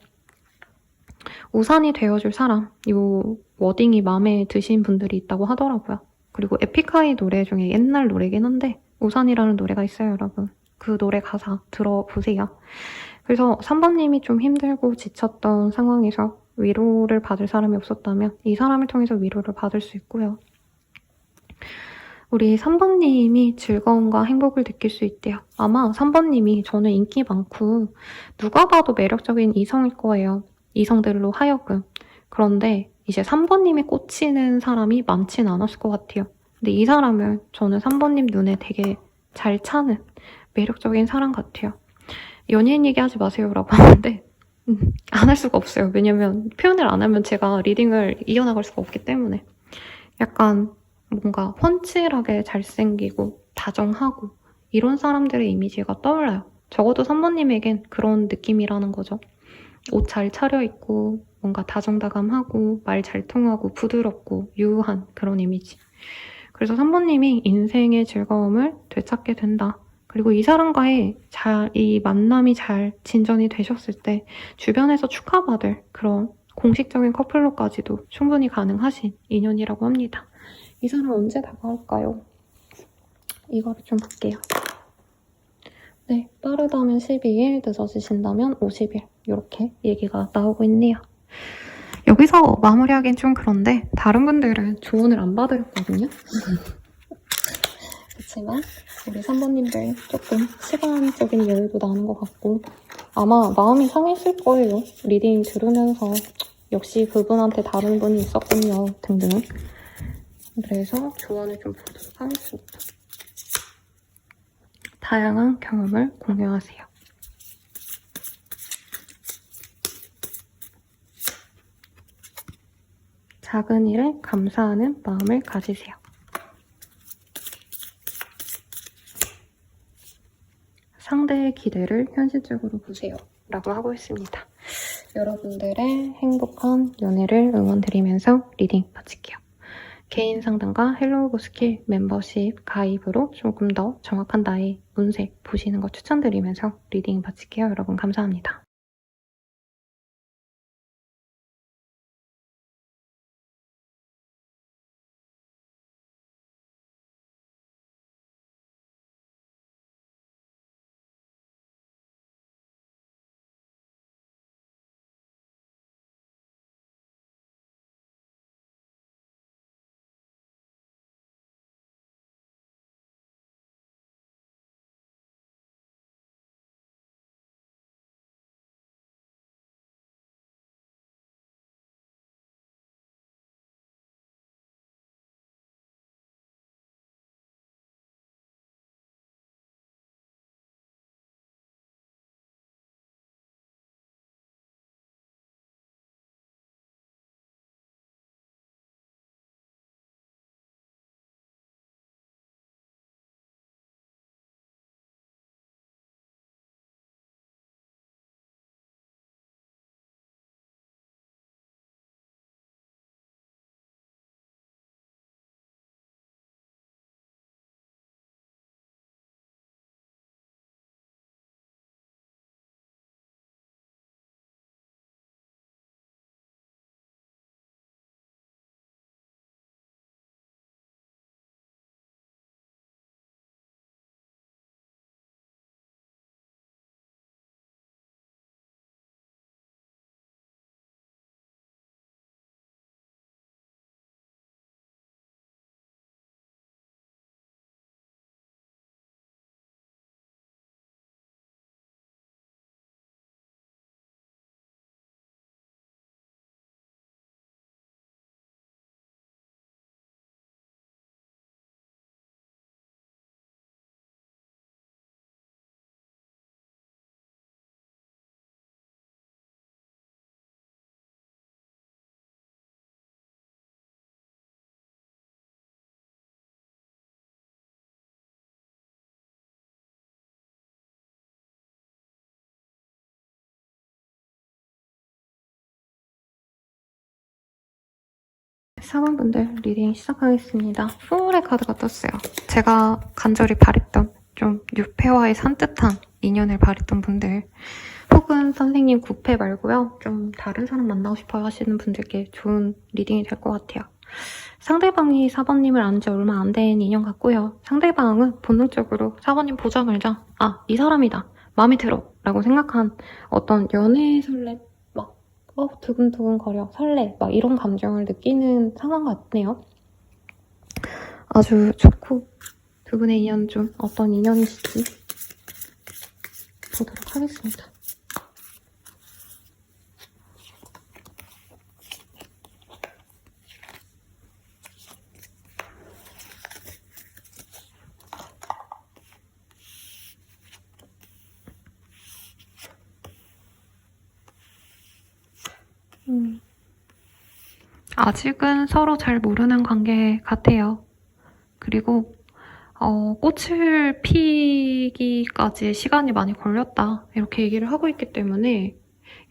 우산이 되어줄 사람, 요 워딩이 마음에 드신 분들이 있다고 하더라고요. 그리고 에픽하이 노래 중에 옛날 노래긴 한데 우산이라는 노래가 있어요, 여러분. 그 노래 가사 들어보세요. 그래서 3번님이 좀 힘들고 지쳤던 상황에서 위로를 받을 사람이 없었다면 이 사람을 통해서 위로를 받을 수 있고요. 우리 3번님이 즐거움과 행복을 느낄 수 있대요. 아마 3번님이 저는 인기 많고 누가 봐도 매력적인 이성일 거예요. 이성들로 하여금. 그런데 이제 3번님이 꽂히는 사람이 많진 않았을 것 같아요. 근데 이 사람은 저는 3번님 눈에 되게 잘 차는 매력적인 사람 같아요. 연예인 얘기하지 마세요라고 하는데 안 할 수가 없어요. 왜냐면 표현을 안 하면 제가 리딩을 이어나갈 수가 없기 때문에. 약간 뭔가 훤칠하게 잘생기고 다정하고 이런 사람들의 이미지가 떠올라요. 적어도 3번님에겐 그런 느낌이라는 거죠. 옷 잘 차려입고 뭔가 다정다감하고 말 잘 통하고 부드럽고 유한 그런 이미지. 그래서 3번님이 인생의 즐거움을 되찾게 된다. 그리고 이 사람과의 이 만남이 잘 진전이 되셨을 때 주변에서 축하받을 그런 공식적인 커플로까지도 충분히 가능하신 인연이라고 합니다. 이 사람 언제 다가올까요? 이거를 좀 볼게요. 네, 빠르다면 12일, 늦어지신다면 50일 이렇게 얘기가 나오고 있네요. 여기서 마무리하긴 좀 그런데 다른 분들은 조언을 안 받으셨거든요. 그렇지만 우리 3번님들 조금 시간적인 여유도 나는 것 같고 아마 마음이 상했을 거예요. 리딩 들으면서 역시 그분한테 다른 분이 있었군요 등등. 그래서 조언을 좀 보도록 하겠습니다. 다양한 경험을 공유하세요. 작은 일에 감사하는 마음을 가지세요. 상대의 기대를 현실적으로 보세요. 라고 하고 있습니다. 여러분들의 행복한 연애를 응원드리면서 리딩 마칠게요. 개인 상담과 헬로우 스킬 멤버십 가입으로 조금 더 정확한 나의 운세 보시는 거 추천드리면서 리딩 마칠게요. 여러분 감사합니다. 사원분들 리딩 시작하겠습니다. 소울의 카드가 떴어요. 제가 간절히 바랬던 좀 뉴페와의 산뜻한 인연을 바랬던 분들 혹은 선생님 9패 말고요. 좀 다른 사람 만나고 싶어 하시는 분들께 좋은 리딩이 될 것 같아요. 상대방이 4번님을 안 지 얼마 안 된 인연 같고요. 상대방은 본능적으로 4번님 보자 말자 이 사람이다. 마음에 들어 라고 생각한 어떤 연애 설렘 두근두근 거려 설레 막 이런 감정을 느끼는 상황 같네요. 아주 좋고 두 분의 인연 좀 어떤 인연이실지 보도록 하겠습니다. 아직은 서로 잘 모르는 관계 같아요. 그리고 꽃을 피기까지 시간이 많이 걸렸다 이렇게 얘기를 하고 있기 때문에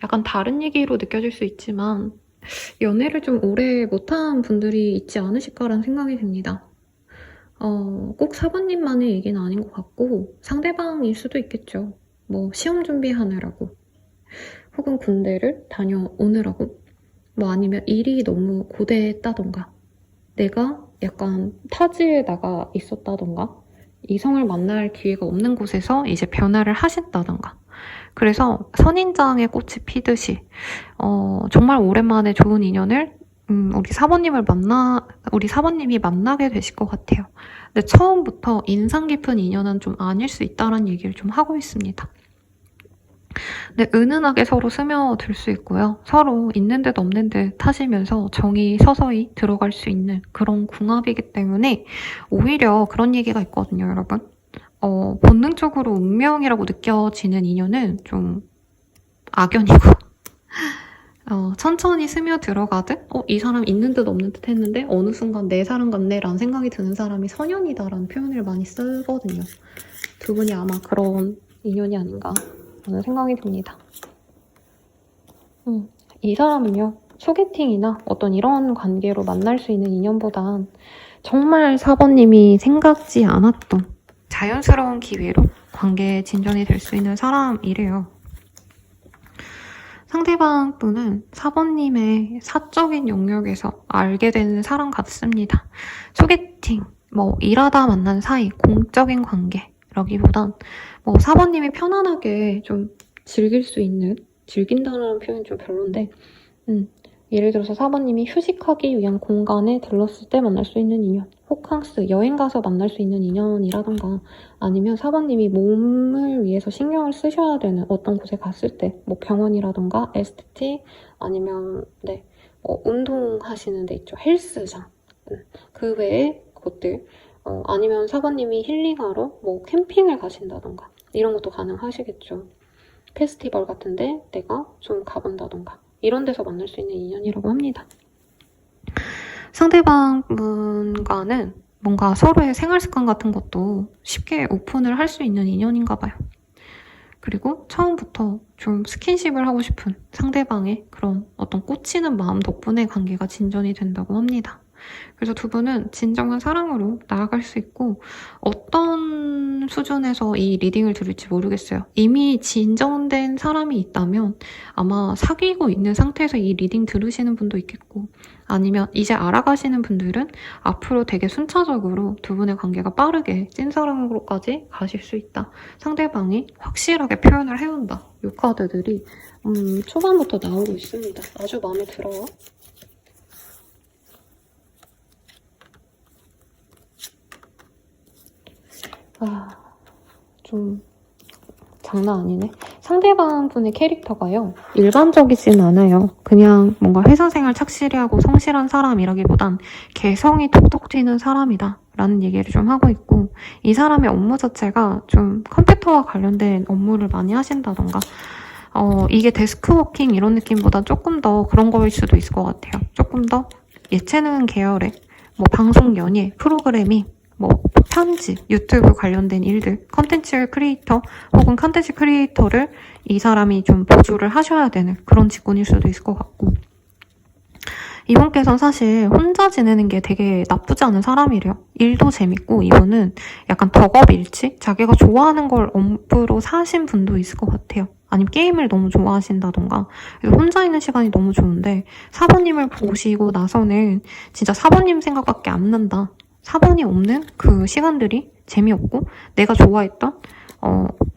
약간 다른 얘기로 느껴질 수 있지만 연애를 좀 오래 못한 분들이 있지 않으실까라는 생각이 듭니다. 꼭 사부님만의 얘기는 아닌 것 같고 상대방일 수도 있겠죠. 뭐 시험 준비하느라고 혹은 군대를 다녀오느라고 뭐 아니면 일이 너무 고되했다던가 내가 약간 타지에 나가 있었다던가 이성을 만날 기회가 없는 곳에서 이제 변화를 하신다던가 그래서 선인장에 꽃이 피듯이 정말 오랜만에 좋은 인연을 우리 사모님이 만나게 되실 것 같아요. 근데 처음부터 인상 깊은 인연은 좀 아닐 수 있다는 얘기를 좀 하고 있습니다. 근데 은은하게 서로 스며들 수 있고요. 서로 있는 듯 없는 듯 하시면서 정이 서서히 들어갈 수 있는 그런 궁합이기 때문에 오히려 그런 얘기가 있거든요, 여러분. 본능적으로 운명이라고 느껴지는 인연은 좀 악연이고 천천히 스며들어가듯 이 사람 있는 듯 없는 듯 했는데 어느 순간 내 사람 같네 라는 생각이 드는 사람이 선연이다라는 표현을 많이 쓰거든요. 두 분이 아마 그런 인연이 아닌가 라는 생각이 듭니다. 이 사람은요, 소개팅이나 어떤 이런 관계로 만날 수 있는 인연보단 정말 사번님이 생각지 않았던 자연스러운 기회로 관계 진전이 될 수 있는 사람이래요. 상대방 분은 사번님의 사적인 영역에서 알게 되는 사람 같습니다. 소개팅, 일하다 만난 사이, 공적인 관계라기보단 사번님이 편안하게 좀 즐길 수 있는, 즐긴다는 표현이 좀 별론데 예를 들어서 사번님이 휴식하기 위한 공간에 들렀을 때 만날 수 있는 인연, 호캉스, 여행 가서 만날 수 있는 인연이라던가 아니면 사번님이 몸을 위해서 신경을 쓰셔야 되는 어떤 곳에 갔을 때 병원이라던가 에스테틱 아니면 운동하시는 데 있죠. 헬스장 그 외의 곳들 아니면 사번님이 힐링하러 캠핑을 가신다던가 이런 것도 가능하시겠죠. 페스티벌 같은데 내가 좀 가본다던가 이런 데서 만날 수 있는 인연이라고 합니다. 상대방 분과는 뭔가 서로의 생활 습관 같은 것도 쉽게 오픈을 할 수 있는 인연인가 봐요. 그리고 처음부터 좀 스킨십을 하고 싶은 상대방의 그런 어떤 꽂히는 마음 덕분에 관계가 진전이 된다고 합니다. 그래서 두 분은 진정한 사랑으로 나아갈 수 있고 어떤 수준에서 이 리딩을 들을지 모르겠어요. 이미 진정된 사람이 있다면 아마 사귀고 있는 상태에서 이 리딩 들으시는 분도 있겠고 아니면 이제 알아가시는 분들은 앞으로 되게 순차적으로 두 분의 관계가 빠르게 찐사랑으로까지 가실 수 있다. 상대방이 확실하게 표현을 해온다. 이 카드들이 초반부터 나오고 있습니다. 아주 마음에 들어요. 좀 장난 아니네. 상대방 분의 캐릭터가요, 일반적이진 않아요. 그냥 뭔가 회사 생활 착실히 하고 성실한 사람이라기보단 개성이 톡톡 튀는 사람이다 라는 얘기를 좀 하고 있고 이 사람의 업무 자체가 좀 컴퓨터와 관련된 업무를 많이 하신다던가 이게 데스크워킹 이런 느낌보다 조금 더 그런 거일 수도 있을 것 같아요. 조금 더 예체능 계열의 방송 연예 프로그래밍 편집, 유튜브 관련된 일들, 컨텐츠 크리에이터 혹은 컨텐츠 크리에이터를 이 사람이 좀 보조를 하셔야 되는 그런 직군일 수도 있을 것 같고 이분께서는 사실 혼자 지내는 게 되게 나쁘지 않은 사람이래요. 일도 재밌고 이분은 약간 덕업일치? 자기가 좋아하는 걸 엄프로 사신 분도 있을 것 같아요. 아니면 게임을 너무 좋아하신다던가 그래서 혼자 있는 시간이 너무 좋은데 사부님을 보시고 나서는 진짜 사부님 생각밖에 안 난다. 사본이 없는 그 시간들이 재미없고 내가 좋아했던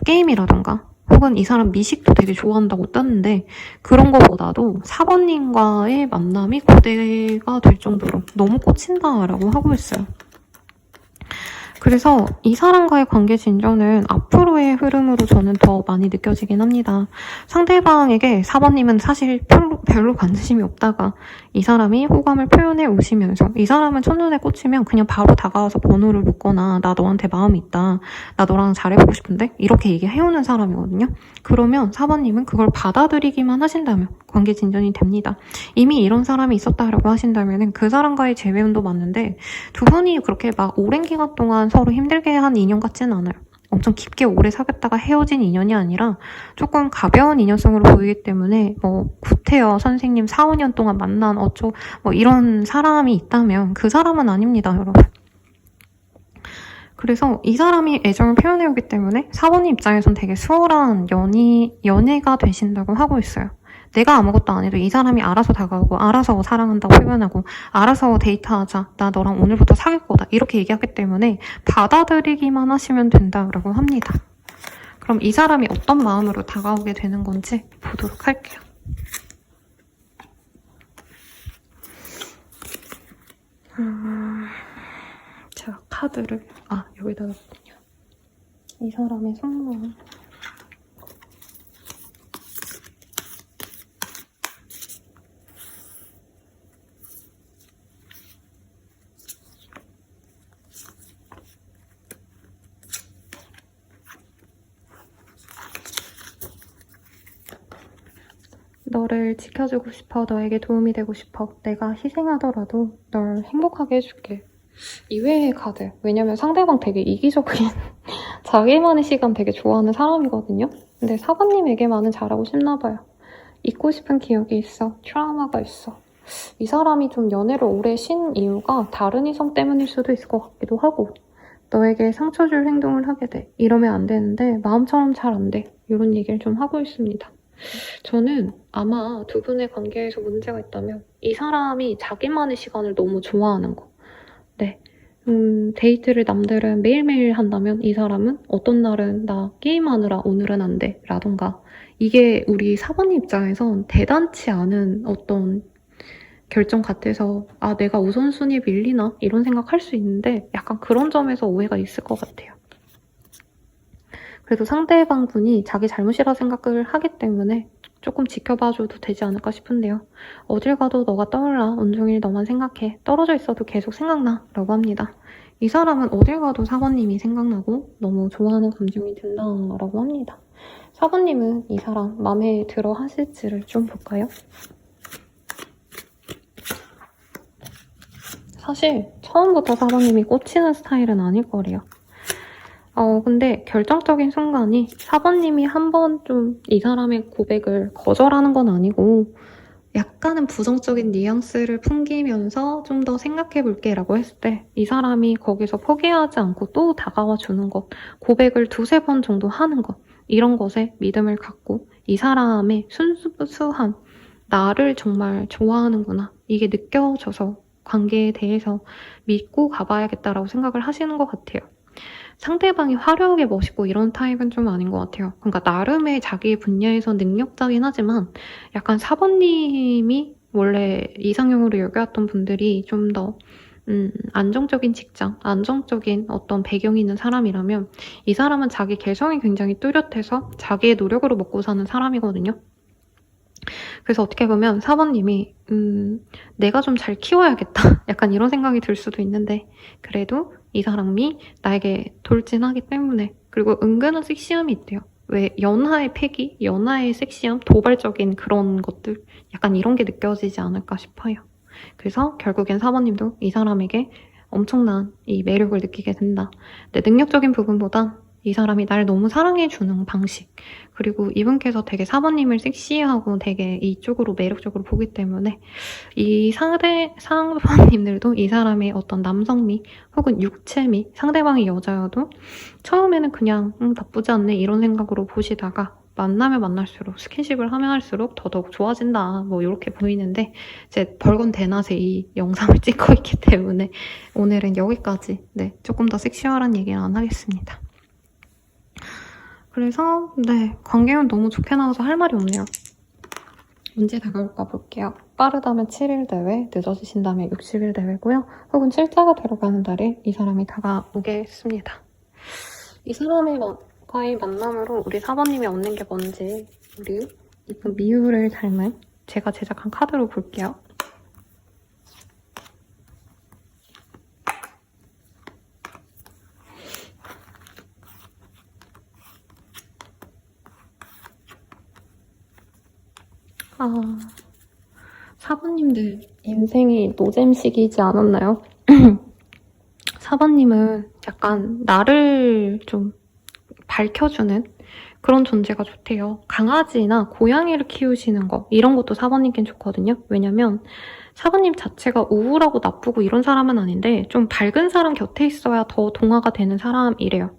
게임이라던가 혹은 이 사람 미식도 되게 좋아한다고 떴는데 그런 거보다도 사번님과의 만남이 고대가 될 정도로 너무 꽂힌다라고 하고 있어요. 그래서 이 사람과의 관계 진전은 앞으로의 흐름으로 저는 더 많이 느껴지긴 합니다. 상대방에게 사번님은 사실 별로 관심이 없다가 이 사람이 호감을 표현해 오시면서 이 사람은 첫눈에 꽂히면 그냥 바로 다가와서 번호를 묻거나 나 너한테 마음이 있다. 나 너랑 잘해보고 싶은데? 이렇게 얘기해오는 사람이거든요. 그러면 4번님은 그걸 받아들이기만 하신다면 관계 진전이 됩니다. 이미 이런 사람이 있었다라고 하신다면 그 사람과의 재회운도 맞는데 두 분이 그렇게 막 오랜 기간 동안 서로 힘들게 한 인연 같지는 않아요. 엄청 깊게 오래 사귀었다가 헤어진 인연이 아니라 조금 가벼운 인연성으로 보이기 때문에 뭐 구태여 선생님 4, 5년 동안 만난 뭐 이런 사람이 있다면 그 사람은 아닙니다, 여러분. 그래서 이 사람이 애정을 표현해오기 때문에 4번님 입장에선 되게 수월한 연애가 되신다고 하고 있어요. 내가 아무것도 안 해도 이 사람이 알아서 다가오고 알아서 사랑한다고 표현하고 알아서 데이트하자, 나 너랑 오늘부터 사귈 거다 이렇게 얘기하기 때문에 받아들이기만 하시면 된다라고 합니다. 그럼 이 사람이 어떤 마음으로 다가오게 되는 건지 보도록 할게요. 제가 카드를 여기다 놨군요. 이 사람의 속마음. 너를 지켜주고 싶어. 너에게 도움이 되고 싶어. 내가 희생하더라도 널 행복하게 해줄게. 이외의 카드. 왜냐면 상대방 되게 이기적인 자기만의 시간 되게 좋아하는 사람이거든요. 근데 4번님에게만은 잘하고 싶나 봐요. 잊고 싶은 기억이 있어. 트라우마가 있어. 이 사람이 좀 연애를 오래 쉰 이유가 다른 이성 때문일 수도 있을 것 같기도 하고 너에게 상처 줄 행동을 하게 돼. 이러면 안 되는데 마음처럼 잘 안 돼. 이런 얘기를 좀 하고 있습니다. 저는 아마 두 분의 관계에서 문제가 있다면 이 사람이 자기만의 시간을 너무 좋아하는 거. 네. 데이트를 남들은 매일매일 한다면 이 사람은 어떤 날은 나 게임하느라 오늘은 안 돼. 라던가. 이게 우리 4번님 입장에선 대단치 않은 어떤 결정 같아서 내가 우선순위에 밀리나? 이런 생각할 수 있는데 약간 그런 점에서 오해가 있을 것 같아요. 그래도 상대방 분이 자기 잘못이라 생각을 하기 때문에 조금 지켜봐줘도 되지 않을까 싶은데요. 어딜 가도 너가 떠올라. 온종일 너만 생각해. 떨어져 있어도 계속 생각나. 라고 합니다. 이 사람은 어딜 가도 4번님이 생각나고 너무 좋아하는 감정이 든다라고 합니다. 4번님은 이 사람 마음에 들어 하실지를 좀 볼까요? 사실 처음부터 4번님이 꽂히는 스타일은 아닐 거래요. 근데 결정적인 순간이 4번님이 한번 좀 이 사람의 고백을 거절하는 건 아니고 약간은 부정적인 뉘앙스를 풍기면서 좀 더 생각해볼게 라고 했을 때 이 사람이 거기서 포기하지 않고 또 다가와 주는 것, 고백을 2-3번 정도 하는 것, 이런 것에 믿음을 갖고 이 사람의 순수한 나를 정말 좋아하는구나, 이게 느껴져서 관계에 대해서 믿고 가봐야겠다라고 생각을 하시는 것 같아요. 상대방이 화려하게 멋있고 이런 타입은 좀 아닌 것 같아요. 그러니까 나름의 자기 분야에서 능력자긴 하지만 약간 4번님이 원래 이상형으로 여겨왔던 분들이 좀 더 안정적인 직장, 안정적인 어떤 배경이 있는 사람이라면 이 사람은 자기 개성이 굉장히 뚜렷해서 자기의 노력으로 먹고 사는 사람이거든요. 그래서 어떻게 보면 4번님이 내가 좀 잘 키워야겠다 약간 이런 생각이 들 수도 있는데 그래도 이 사람이 나에게 돌진하기 때문에, 그리고 은근한 섹시함이 있대요. 왜 연하의 패기, 연하의 섹시함, 도발적인 그런 것들, 약간 이런 게 느껴지지 않을까 싶어요. 그래서 결국엔 4번님도 이 사람에게 엄청난 이 매력을 느끼게 된다. 근데 능력적인 부분보단 이 사람이 날 너무 사랑해주는 방식, 그리고 이분께서 되게 4번님을 섹시하고 되게 이쪽으로 매력적으로 보기 때문에 이 4번님들도 이 사람의 어떤 남성미 혹은 육체미, 상대방이 여자여도 처음에는 그냥 나쁘지 않네 이런 생각으로 보시다가 만나면 만날수록, 스킨십을 하면 할수록 더더욱 좋아진다, 뭐 이렇게 보이는데 제 벌건 대낮에 이 영상을 찍고 있기 때문에 오늘은 여기까지, 조금 더 섹시얼한 얘기는 안 하겠습니다. 그래서 관계는 너무 좋게 나와서 할 말이 없네요. 언제 다가올까 볼게요. 빠르다면 7일 대회, 늦어지신다면 60일 대회고요. 혹은 실자가 들어가는 달에 이 사람이 다가오겠습니다. 이 사람과의 만남으로 우리 4번님이 얻는 게 뭔지, 우리 이쁜 미우를 닮은 제가 제작한 카드로 볼게요. 사부님들 인생이 노잼식이지 않았나요? 사부님은 약간 나를 좀 밝혀주는 그런 존재가 좋대요. 강아지나 고양이를 키우시는 거 이런 것도 사부님께는 좋거든요. 왜냐면 사부님 자체가 우울하고 나쁘고 이런 사람은 아닌데 좀 밝은 사람 곁에 있어야 더 동화가 되는 사람이래요.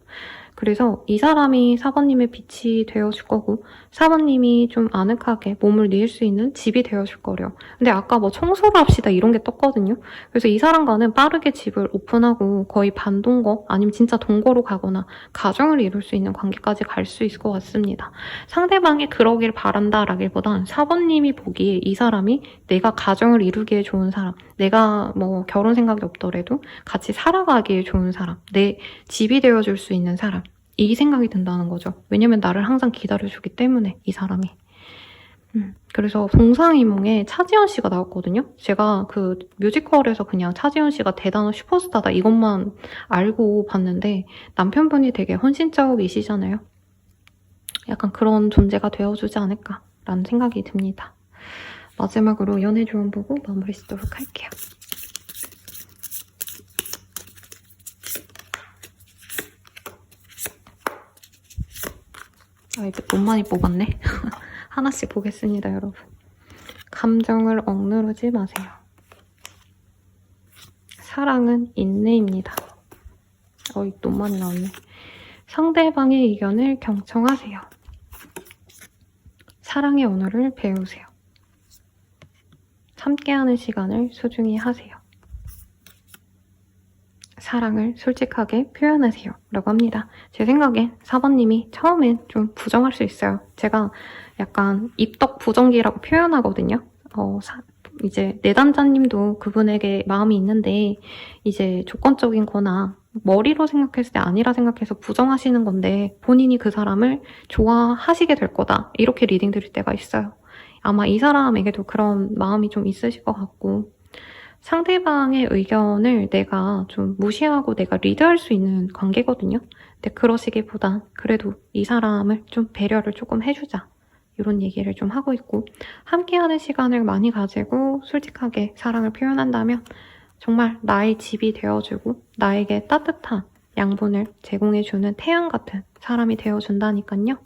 그래서 이 사람이 사부님의 빛이 되어줄 거고 사부님이 좀 아늑하게 몸을 뉘을 수 있는 집이 되어줄 거래요. 근데 아까 뭐 청소를 합시다 이런 게 떴거든요. 그래서 이 사람과는 빠르게 집을 오픈하고 거의 반동거 아니면 진짜 동거로 가거나 가정을 이룰 수 있는 관계까지 갈 수 있을 것 같습니다. 상대방이 그러길 바란다라기보단 사부님이 보기에 이 사람이 내가 가정을 이루기에 좋은 사람, 내가 뭐 결혼 생각이 없더라도 같이 살아가기에 좋은 사람, 내 집이 되어줄 수 있는 사람, 이 생각이 든다는 거죠. 왜냐면 나를 항상 기다려주기 때문에 이 사람이. 그래서 동상이몽에 차지연 씨가 나왔거든요. 제가 그 뮤지컬에서 그냥 차지연 씨가 대단한 슈퍼스타다 이것만 알고 봤는데 남편분이 되게 헌신적이시잖아요. 약간 그런 존재가 되어주지 않을까라는 생각이 듭니다. 마지막으로 연애 조언 보고 마무리 짓도록 할게요. 이제 너무 많이 뽑았네. 하나씩 보겠습니다, 여러분. 감정을 억누르지 마세요. 사랑은 인내입니다. 너무 많이 나왔네. 상대방의 의견을 경청하세요. 사랑의 언어를 배우세요. 함께하는 시간을 소중히 하세요. 사랑을 솔직하게 표현하세요 라고 합니다. 제 생각엔 4번님이 처음엔 좀 부정할 수 있어요. 제가 약간 입덕 부정기라고 표현하거든요. 이제 내담자님도 그분에게 마음이 있는데 이제 조건적인 거나 머리로 생각했을 때 아니라 생각해서 부정하시는 건데 본인이 그 사람을 좋아하시게 될 거다 이렇게 리딩 드릴 때가 있어요. 아마 이 사람에게도 그런 마음이 좀 있으실 것 같고 상대방의 의견을 내가 좀 무시하고 내가 리드할 수 있는 관계거든요. 근데 그러시기보단 그래도 이 사람을 좀 배려를 조금 해주자. 이런 얘기를 좀 하고 있고 함께하는 시간을 많이 가지고 솔직하게 사랑을 표현한다면 정말 나의 집이 되어주고 나에게 따뜻한 양분을 제공해주는 태양 같은 사람이 되어준다니까요.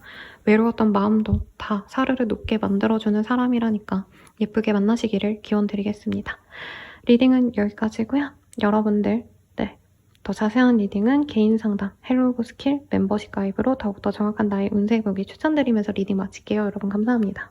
외로웠던 마음도 다 사르르 녹게 만들어주는 사람이라니까 예쁘게 만나시기를 기원드리겠습니다. 리딩은 여기까지고요. 여러분들 더 자세한 리딩은 개인 상담 헬로우 스킬 멤버십 가입으로 더욱더 정확한 나의 운세 보기 추천드리면서 리딩 마칠게요. 여러분 감사합니다.